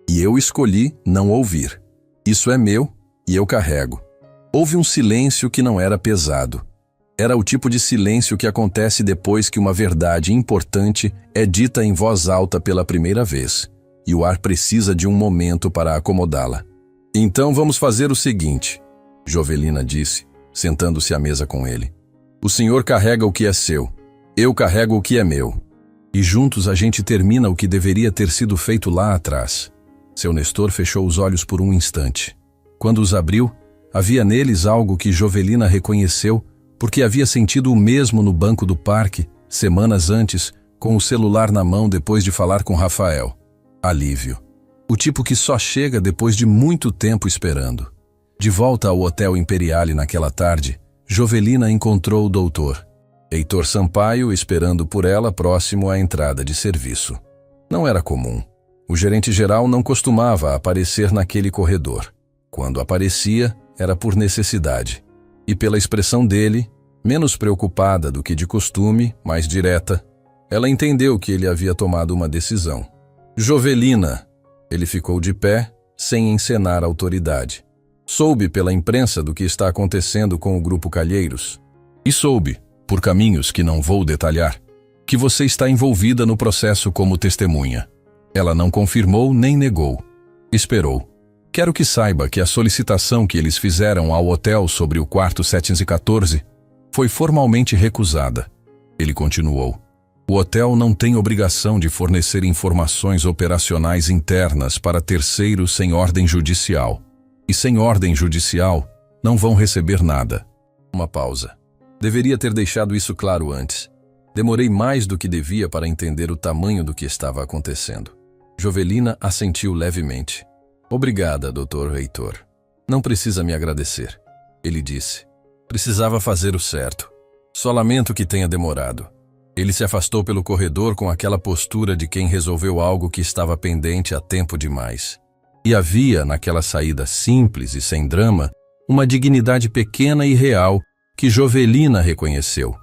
E eu escolhi não ouvir. Isso é meu e eu carrego. Houve um silêncio que não era pesado. Era o tipo de silêncio que acontece depois que uma verdade importante é dita em voz alta pela primeira vez, e o ar precisa de um momento para acomodá-la. Então vamos fazer o seguinte, Jovelina disse, sentando-se à mesa com ele. O senhor carrega o que é seu, eu carrego o que é meu. E juntos a gente termina o que deveria ter sido feito lá atrás. Seu Nestor fechou os olhos por um instante. Quando os abriu, havia neles algo que Jovelina reconheceu porque havia sentido o mesmo no banco do parque, semanas antes, com o celular na mão depois de falar com Rafael. Alívio. O tipo que só chega depois de muito tempo esperando. De volta ao Hotel Imperiale naquela tarde, Jovelina encontrou o doutor Heitor Sampaio esperando por ela próximo à entrada de serviço. Não era comum. O gerente-geral não costumava aparecer naquele corredor. Quando aparecia, era por necessidade. E pela expressão dele, menos preocupada do que de costume, mais direta, ela entendeu que ele havia tomado uma decisão. Jovelina! Ele ficou de pé, sem encenar autoridade. Soube pela imprensa do que está acontecendo com o Grupo Calheiros. E soube, por caminhos que não vou detalhar, que você está envolvida no processo como testemunha. Ela não confirmou nem negou. Esperou. Quero que saiba que a solicitação que eles fizeram ao hotel sobre o quarto 714 foi formalmente recusada. Ele continuou. O hotel não tem obrigação de fornecer informações operacionais internas para terceiros sem ordem judicial. E sem ordem judicial, não vão receber nada. Uma pausa. Deveria ter deixado isso claro antes. Demorei mais do que devia para entender o tamanho do que estava acontecendo. Jovelina assentiu levemente. Obrigada, Dr. Heitor. Não precisa me agradecer. Ele disse. Precisava fazer o certo. Só lamento que tenha demorado. Ele se afastou pelo corredor com aquela postura de quem resolveu algo que estava pendente há tempo demais. E havia, naquela saída simples e sem drama, uma dignidade pequena e real que Jovelina reconheceu,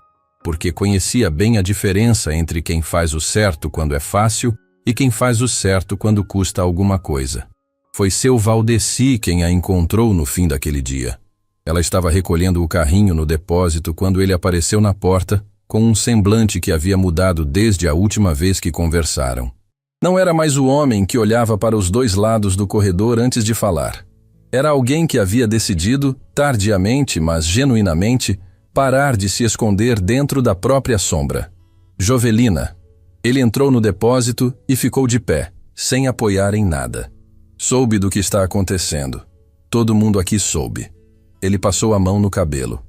porque conhecia bem a diferença entre quem faz o certo quando é fácil e quem faz o certo quando custa alguma coisa. Foi seu Valdeci quem a encontrou no fim daquele dia. Ela estava recolhendo o carrinho no depósito quando ele apareceu na porta, com um semblante que havia mudado desde a última vez que conversaram. Não era mais o homem que olhava para os dois lados do corredor antes de falar. Era alguém que havia decidido, tardiamente, mas genuinamente, parar de se esconder dentro da própria sombra. Jovelina. Ele entrou no depósito e ficou de pé, sem apoiar em nada. Soube do que está acontecendo. Todo mundo aqui soube. Ele passou a mão no cabelo.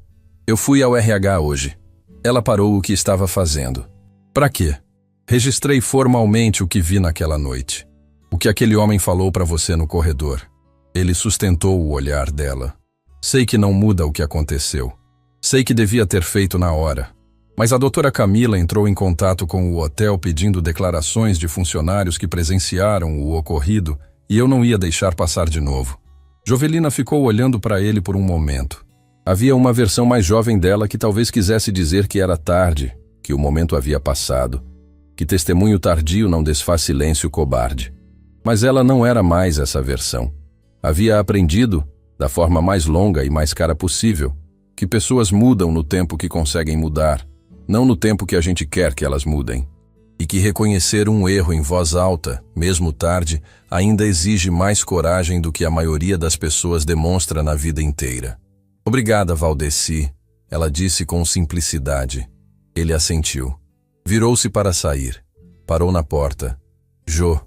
Eu fui ao RH hoje. Ela parou o que estava fazendo. Para quê? Registrei formalmente o que vi naquela noite. O que aquele homem falou para você no corredor? Ele sustentou o olhar dela. Sei que não muda o que aconteceu. Sei que devia ter feito na hora. Mas a doutora Camila entrou em contato com o hotel pedindo declarações de funcionários que presenciaram o ocorrido e eu não ia deixar passar de novo. Jovelina ficou olhando para ele por um momento. Havia uma versão mais jovem dela que talvez quisesse dizer que era tarde, que o momento havia passado, que testemunho tardio não desfaz silêncio cobarde. Mas ela não era mais essa versão. Havia aprendido, da forma mais longa e mais cara possível, que pessoas mudam no tempo que conseguem mudar, não no tempo que a gente quer que elas mudem. E que reconhecer um erro em voz alta, mesmo tarde, ainda exige mais coragem do que a maioria das pessoas demonstra na vida inteira. Obrigada, Valdeci, ela disse com simplicidade. Ele assentiu. Virou-se para sair. Parou na porta. Jô.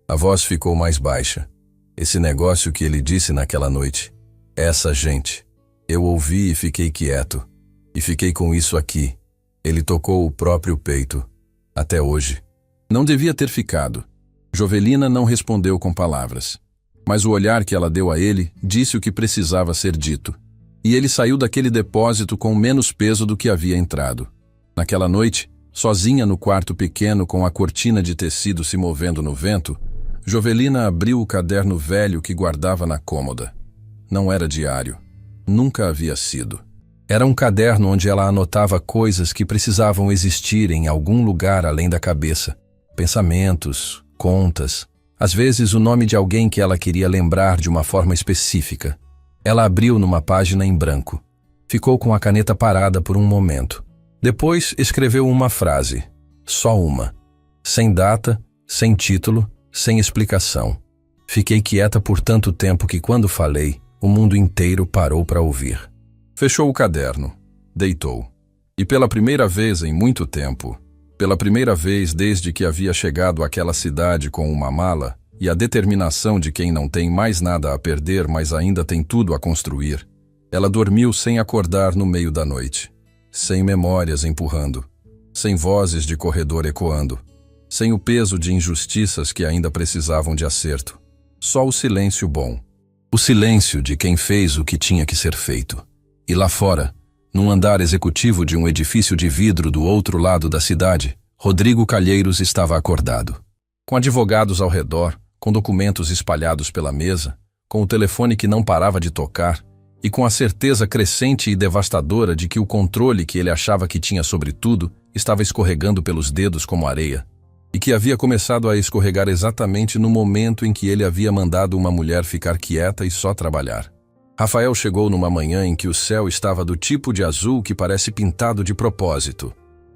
A voz ficou mais baixa. Esse negócio que ele disse naquela noite. Essa gente. Eu ouvi e fiquei quieto. E fiquei com isso aqui. Ele tocou o próprio peito. Até hoje. Não devia ter ficado. Jovelina não respondeu com palavras. Mas o olhar que ela deu a ele disse o que precisava ser dito. E ele saiu daquele depósito com menos peso do que havia entrado. Naquela noite, sozinha no quarto pequeno com a cortina de tecido se movendo no vento, Jovelina abriu o caderno velho que guardava na cômoda. Não era diário. Nunca havia sido. Era um caderno onde ela anotava coisas que precisavam existir em algum lugar além da cabeça. Pensamentos, contas, às vezes o nome de alguém que ela queria lembrar de uma forma específica. Ela abriu numa página em branco. Ficou com a caneta parada por um momento. Depois escreveu uma frase. Só uma. Sem data, sem título, sem explicação. Fiquei quieta por tanto tempo que quando falei, o mundo inteiro parou para ouvir. Fechou o caderno. Deitou. E pela primeira vez em muito tempo, pela primeira vez desde que havia chegado àquela cidade com uma mala e a determinação de quem não tem mais nada a perder, mas ainda tem tudo a construir, ela dormiu sem acordar no meio da noite. Sem memórias empurrando. Sem vozes de corredor ecoando. Sem o peso de injustiças que ainda precisavam de acerto. Só o silêncio bom. O silêncio de quem fez o que tinha que ser feito. E lá fora, num andar executivo de um edifício de vidro do outro lado da cidade, Rodrigo Calheiros estava acordado. Com advogados ao redor, com documentos espalhados pela mesa, com o telefone que não parava de tocar, e com a certeza crescente e devastadora de que o controle que ele achava que tinha sobre tudo estava escorregando pelos dedos como areia, e que havia começado a escorregar exatamente no momento em que ele havia mandado uma mulher ficar quieta e só trabalhar. Rafael chegou numa manhã em que o céu estava do tipo de azul que parece pintado de propósito.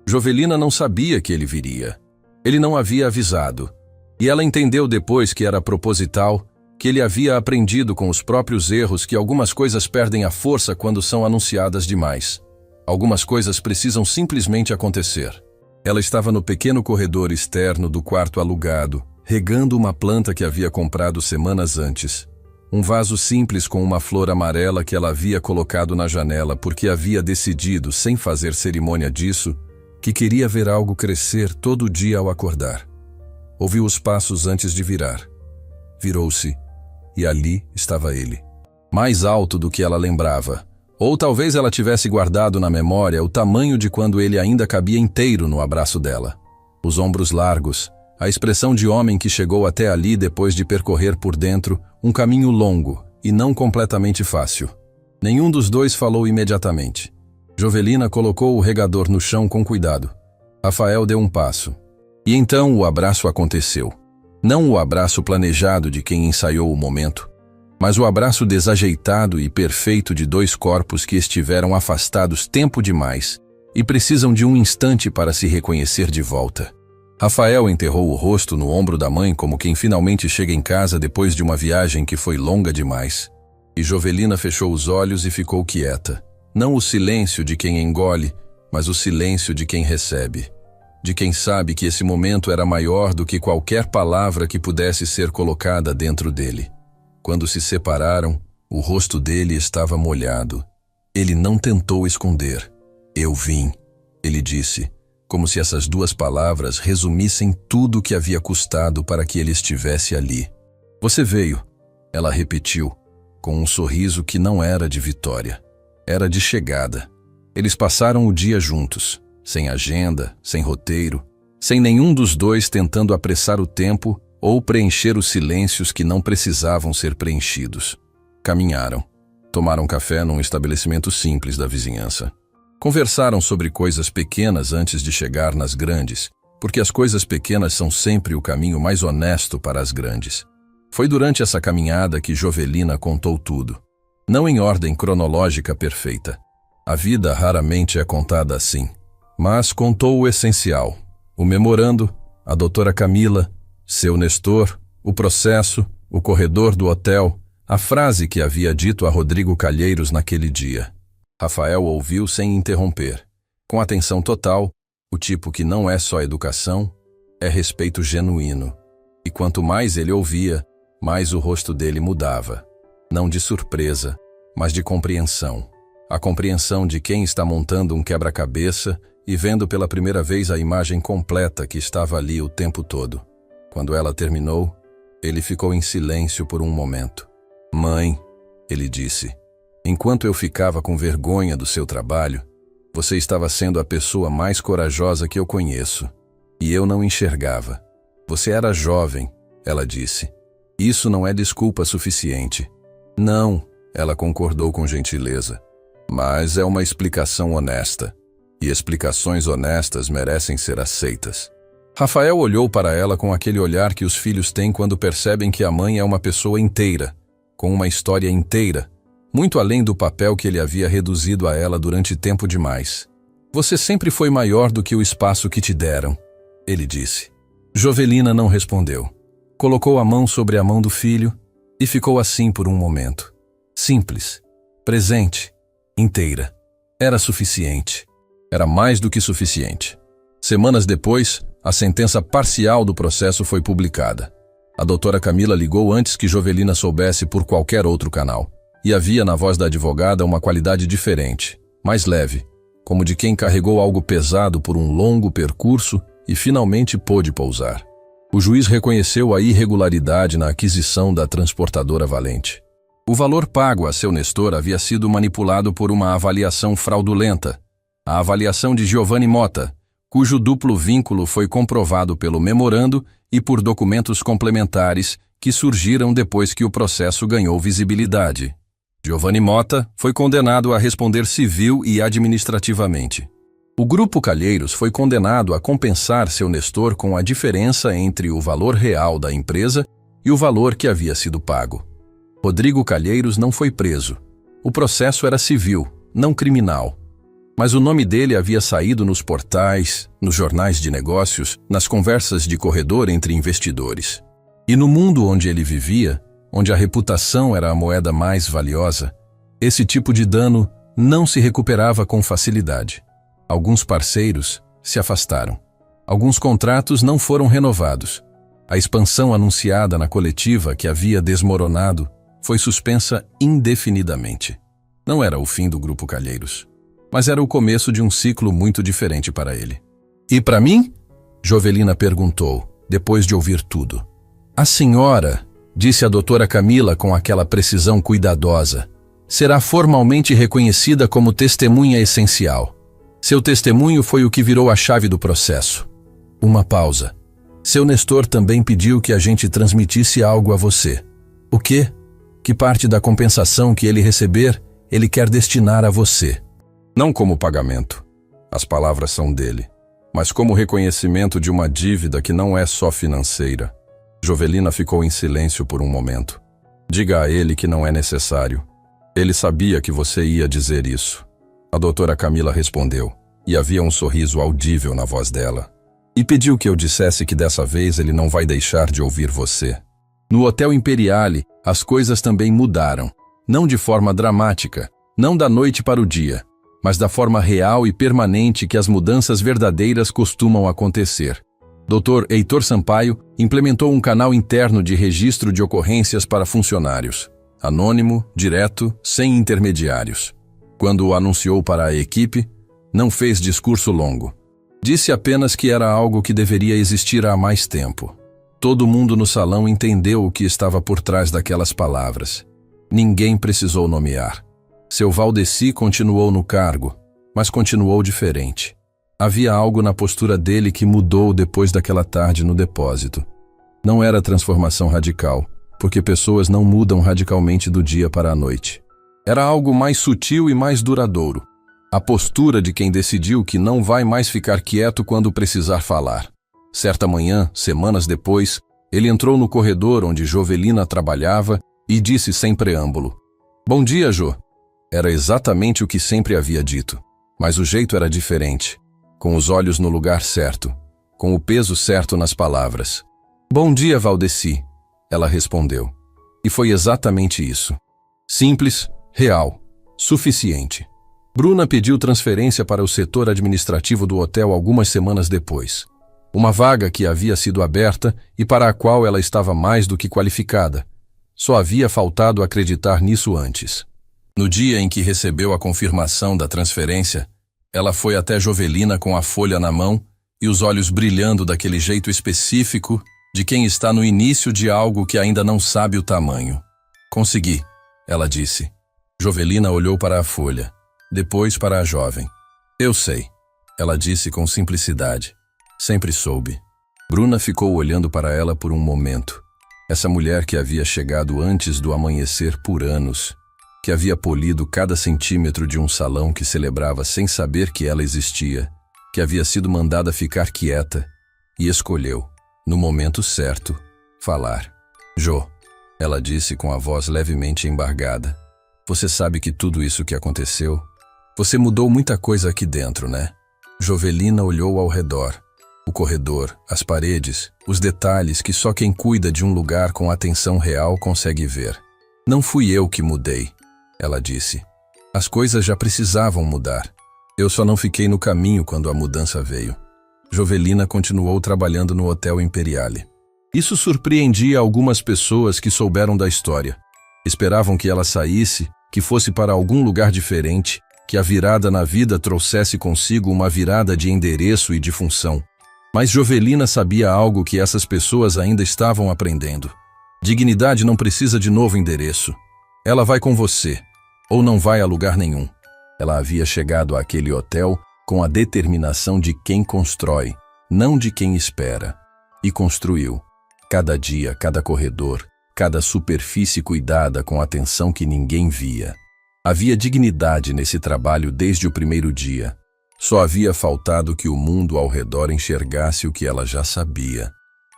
Jovelina não sabia que ele viria. Ele não havia avisado. E ela entendeu depois que era proposital, que ele havia aprendido com os próprios erros que algumas coisas perdem a força quando são anunciadas demais. Algumas coisas precisam simplesmente acontecer. Ela estava no pequeno corredor externo do quarto alugado, regando uma planta que havia comprado semanas antes. Um vaso simples com uma flor amarela que ela havia colocado na janela porque havia decidido, sem fazer cerimônia disso, que queria ver algo crescer todo dia ao acordar. Ouviu os passos antes de virar. Virou-se. E ali estava ele. Mais alto do que ela lembrava. Ou talvez ela tivesse guardado na memória o tamanho de quando ele ainda cabia inteiro no abraço dela. Os ombros largos, a expressão de homem que chegou até ali depois de percorrer por dentro um caminho longo e não completamente fácil. Nenhum dos dois falou imediatamente. Jovelina colocou o regador no chão com cuidado. Rafael deu um passo. E então o abraço aconteceu. Não o abraço planejado de quem ensaiou o momento, mas o abraço desajeitado e perfeito de dois corpos que estiveram afastados tempo demais e precisam de um instante para se reconhecer de volta. Rafael enterrou o rosto no ombro da mãe como quem finalmente chega em casa depois de uma viagem que foi longa demais. E Jovelina fechou os olhos e ficou quieta. Não o silêncio de quem engole, mas o silêncio de quem recebe. De quem sabe que esse momento era maior do que qualquer palavra que pudesse ser colocada dentro dele. Quando se separaram, o rosto dele estava molhado. Ele não tentou esconder. Eu vim, ele disse, como se essas duas palavras resumissem tudo o que havia custado para que ele estivesse ali. Você veio, ela repetiu, com um sorriso que não era de vitória. Era de chegada. Eles passaram o dia juntos, sem agenda, sem roteiro, sem nenhum dos dois tentando apressar o tempo ou preencher os silêncios que não precisavam ser preenchidos. Caminharam. Tomaram café num estabelecimento simples da vizinhança. Conversaram sobre coisas pequenas antes de chegar nas grandes, porque as coisas pequenas são sempre o caminho mais honesto para as grandes. Foi durante essa caminhada que Jovelina contou tudo. Não em ordem cronológica perfeita. A vida raramente é contada assim. Mas contou o essencial. O memorando, a doutora Camila, seu Nestor, o processo, o corredor do hotel, a frase que havia dito a Rodrigo Calheiros naquele dia. Rafael ouviu sem interromper. Com atenção total, o tipo que não é só educação, é respeito genuíno. E quanto mais ele ouvia, mais o rosto dele mudava. Não de surpresa, mas de compreensão. A compreensão de quem está montando um quebra-cabeça e vendo pela primeira vez a imagem completa que estava ali o tempo todo. Quando ela terminou, ele ficou em silêncio por um momento. Mãe, ele disse, enquanto eu ficava com vergonha do seu trabalho, você estava sendo a pessoa mais corajosa que eu conheço. E eu não enxergava. Você era jovem, ela disse. Isso não é desculpa suficiente. Não, ela concordou com gentileza. Mas é uma explicação honesta. E explicações honestas merecem ser aceitas. Rafael olhou para ela com aquele olhar que os filhos têm quando percebem que a mãe é uma pessoa inteira, com uma história inteira, muito além do papel que ele havia reduzido a ela durante tempo demais. Você sempre foi maior do que o espaço que te deram, ele disse. Jovelina não respondeu. Colocou a mão sobre a mão do filho e ficou assim por um momento. Simples, presente, inteira. Era suficiente. Era mais do que suficiente. Semanas depois, a sentença parcial do processo foi publicada. A doutora Camila ligou antes que Jovelina soubesse por qualquer outro canal. E havia na voz da advogada uma qualidade diferente, mais leve, como de quem carregou algo pesado por um longo percurso e finalmente pôde pousar. O juiz reconheceu a irregularidade na aquisição da transportadora Valente. O valor pago a seu Nestor havia sido manipulado por uma avaliação fraudulenta, a avaliação de Giovanni Motta, cujo duplo vínculo foi comprovado pelo memorando e por documentos complementares que surgiram depois que o processo ganhou visibilidade. Giovanni Motta foi condenado a responder civil e administrativamente. O Grupo Calheiros foi condenado a compensar seu Nestor com a diferença entre o valor real da empresa e o valor que havia sido pago. Rodrigo Calheiros não foi preso. O processo era civil, não criminal. Mas o nome dele havia saído nos portais, nos jornais de negócios, nas conversas de corredor entre investidores. E no mundo onde ele vivia, onde a reputação era a moeda mais valiosa, esse tipo de dano não se recuperava com facilidade. Alguns parceiros se afastaram. Alguns contratos não foram renovados. A expansão anunciada na coletiva que havia desmoronado foi suspensa indefinidamente. Não era o fim do Grupo Calheiros, mas era o começo de um ciclo muito diferente para ele. E para mim? Jovelina perguntou, depois de ouvir tudo. A senhora, disse a doutora Camila com aquela precisão cuidadosa, será formalmente reconhecida como testemunha essencial. Seu testemunho foi o que virou a chave do processo. Uma pausa. Seu Nestor também pediu que a gente transmitisse algo a você. O quê? Que parte da compensação que ele receber, ele quer destinar a você. Não como pagamento, as palavras são dele, mas como reconhecimento de uma dívida que não é só financeira. Jovelina ficou em silêncio por um momento. Diga a ele que não é necessário. Ele sabia que você ia dizer isso. A doutora Camila respondeu, e havia um sorriso audível na voz dela. E pediu que eu dissesse que dessa vez ele não vai deixar de ouvir você. No Hotel Imperiale, as coisas também mudaram. Não de forma dramática, não da noite para o dia, mas da forma real e permanente que as mudanças verdadeiras costumam acontecer. Dr. Heitor Sampaio implementou um canal interno de registro de ocorrências para funcionários, anônimo, direto, sem intermediários. Quando o anunciou para a equipe, não fez discurso longo. Disse apenas que era algo que deveria existir há mais tempo. Todo mundo no salão entendeu o que estava por trás daquelas palavras. Ninguém precisou nomear. Seu Valdeci continuou no cargo, mas continuou diferente. Havia algo na postura dele que mudou depois daquela tarde no depósito. Não era transformação radical, porque pessoas não mudam radicalmente do dia para a noite. Era algo mais sutil e mais duradouro. A postura de quem decidiu que não vai mais ficar quieto quando precisar falar. Certa manhã, semanas depois, ele entrou no corredor onde Jovelina trabalhava e disse sem preâmbulo: "Bom dia, Jo." Era exatamente o que sempre havia dito, mas o jeito era diferente, com os olhos no lugar certo, com o peso certo nas palavras. "Bom dia, Valdeci," ela respondeu. E foi exatamente isso. Simples, real, suficiente. Bruna pediu transferência para o setor administrativo do hotel algumas semanas depois. Uma vaga que havia sido aberta e para a qual ela estava mais do que qualificada. Só havia faltado acreditar nisso antes. No dia em que recebeu a confirmação da transferência, ela foi até Jovelina com a folha na mão e os olhos brilhando daquele jeito específico de quem está no início de algo que ainda não sabe o tamanho. "Consegui," ela disse. Jovelina olhou para a folha, depois para a jovem. "Eu sei," ela disse com simplicidade. "Sempre soube." Bruna ficou olhando para ela por um momento. Essa mulher que havia chegado antes do amanhecer por anos, que havia polido cada centímetro de um salão que celebrava sem saber que ela existia, que havia sido mandada ficar quieta, e escolheu, no momento certo, falar. "Jo," ela disse com a voz levemente embargada, "você sabe que tudo isso que aconteceu, você mudou muita coisa aqui dentro, né?" Jovelina olhou ao redor. O corredor, as paredes, os detalhes que só quem cuida de um lugar com atenção real consegue ver. "Não fui eu que mudei," ela disse. "As coisas já precisavam mudar. Eu só não fiquei no caminho quando a mudança veio." Jovelina continuou trabalhando no Hotel Imperiale. Isso surpreendia algumas pessoas que souberam da história. Esperavam que ela saísse, que fosse para algum lugar diferente, que a virada na vida trouxesse consigo uma virada de endereço e de função. Mas Jovelina sabia algo que essas pessoas ainda estavam aprendendo. Dignidade não precisa de novo endereço. Ela vai com você, ou não vai a lugar nenhum. Ela havia chegado àquele hotel com a determinação de quem constrói, não de quem espera. E construiu. Cada dia, cada corredor, cada superfície cuidada com atenção que ninguém via. Havia dignidade nesse trabalho desde o primeiro dia. Só havia faltado que o mundo ao redor enxergasse o que ela já sabia.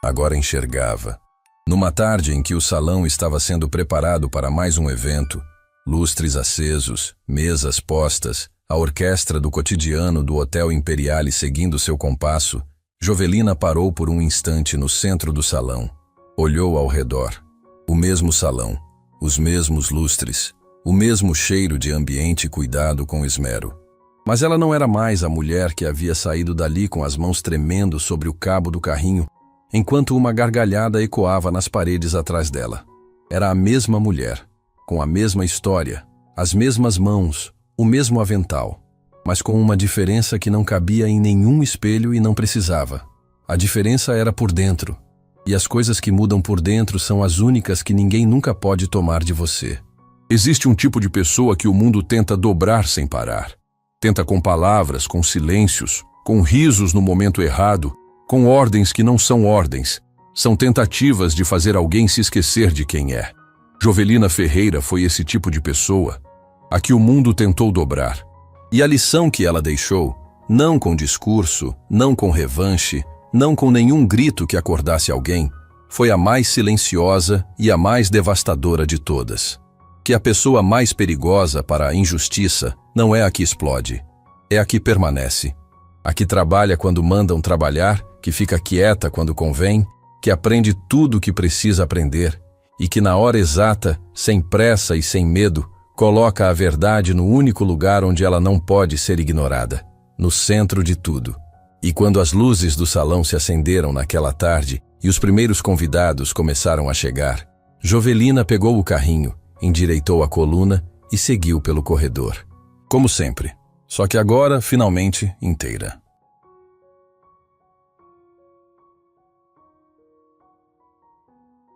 Agora enxergava. Numa tarde em que o salão estava sendo preparado para mais um evento, lustres acesos, mesas postas, a orquestra do cotidiano do Hotel Imperiale seguindo seu compasso, Jovelina parou por um instante no centro do salão. Olhou ao redor. O mesmo salão, os mesmos lustres, o mesmo cheiro de ambiente cuidado com esmero. Mas ela não era mais a mulher que havia saído dali com as mãos tremendo sobre o cabo do carrinho, enquanto uma gargalhada ecoava nas paredes atrás dela. Era a mesma mulher, com a mesma história, as mesmas mãos, o mesmo avental, mas com uma diferença que não cabia em nenhum espelho e não precisava. A diferença era por dentro, e as coisas que mudam por dentro são as únicas que ninguém nunca pode tomar de você. Existe um tipo de pessoa que o mundo tenta dobrar sem parar. Tenta com palavras, com silêncios, com risos no momento errado, com ordens que não são ordens. São tentativas de fazer alguém se esquecer de quem é. Jovelina Ferreira foi esse tipo de pessoa, a que o mundo tentou dobrar. E a lição que ela deixou, não com discurso, não com revanche, não com nenhum grito que acordasse alguém, foi a mais silenciosa e a mais devastadora de todas. Que a pessoa mais perigosa para a injustiça não é a que explode, é a que permanece. A que trabalha quando mandam trabalhar, que fica quieta quando convém, que aprende tudo o que precisa aprender e que na hora exata, sem pressa e sem medo, coloca a verdade no único lugar onde ela não pode ser ignorada, no centro de tudo. E quando as luzes do salão se acenderam naquela tarde e os primeiros convidados começaram a chegar, Jovelina pegou o carrinho, endireitou a coluna e seguiu pelo corredor. Como sempre, só que agora, finalmente, inteira.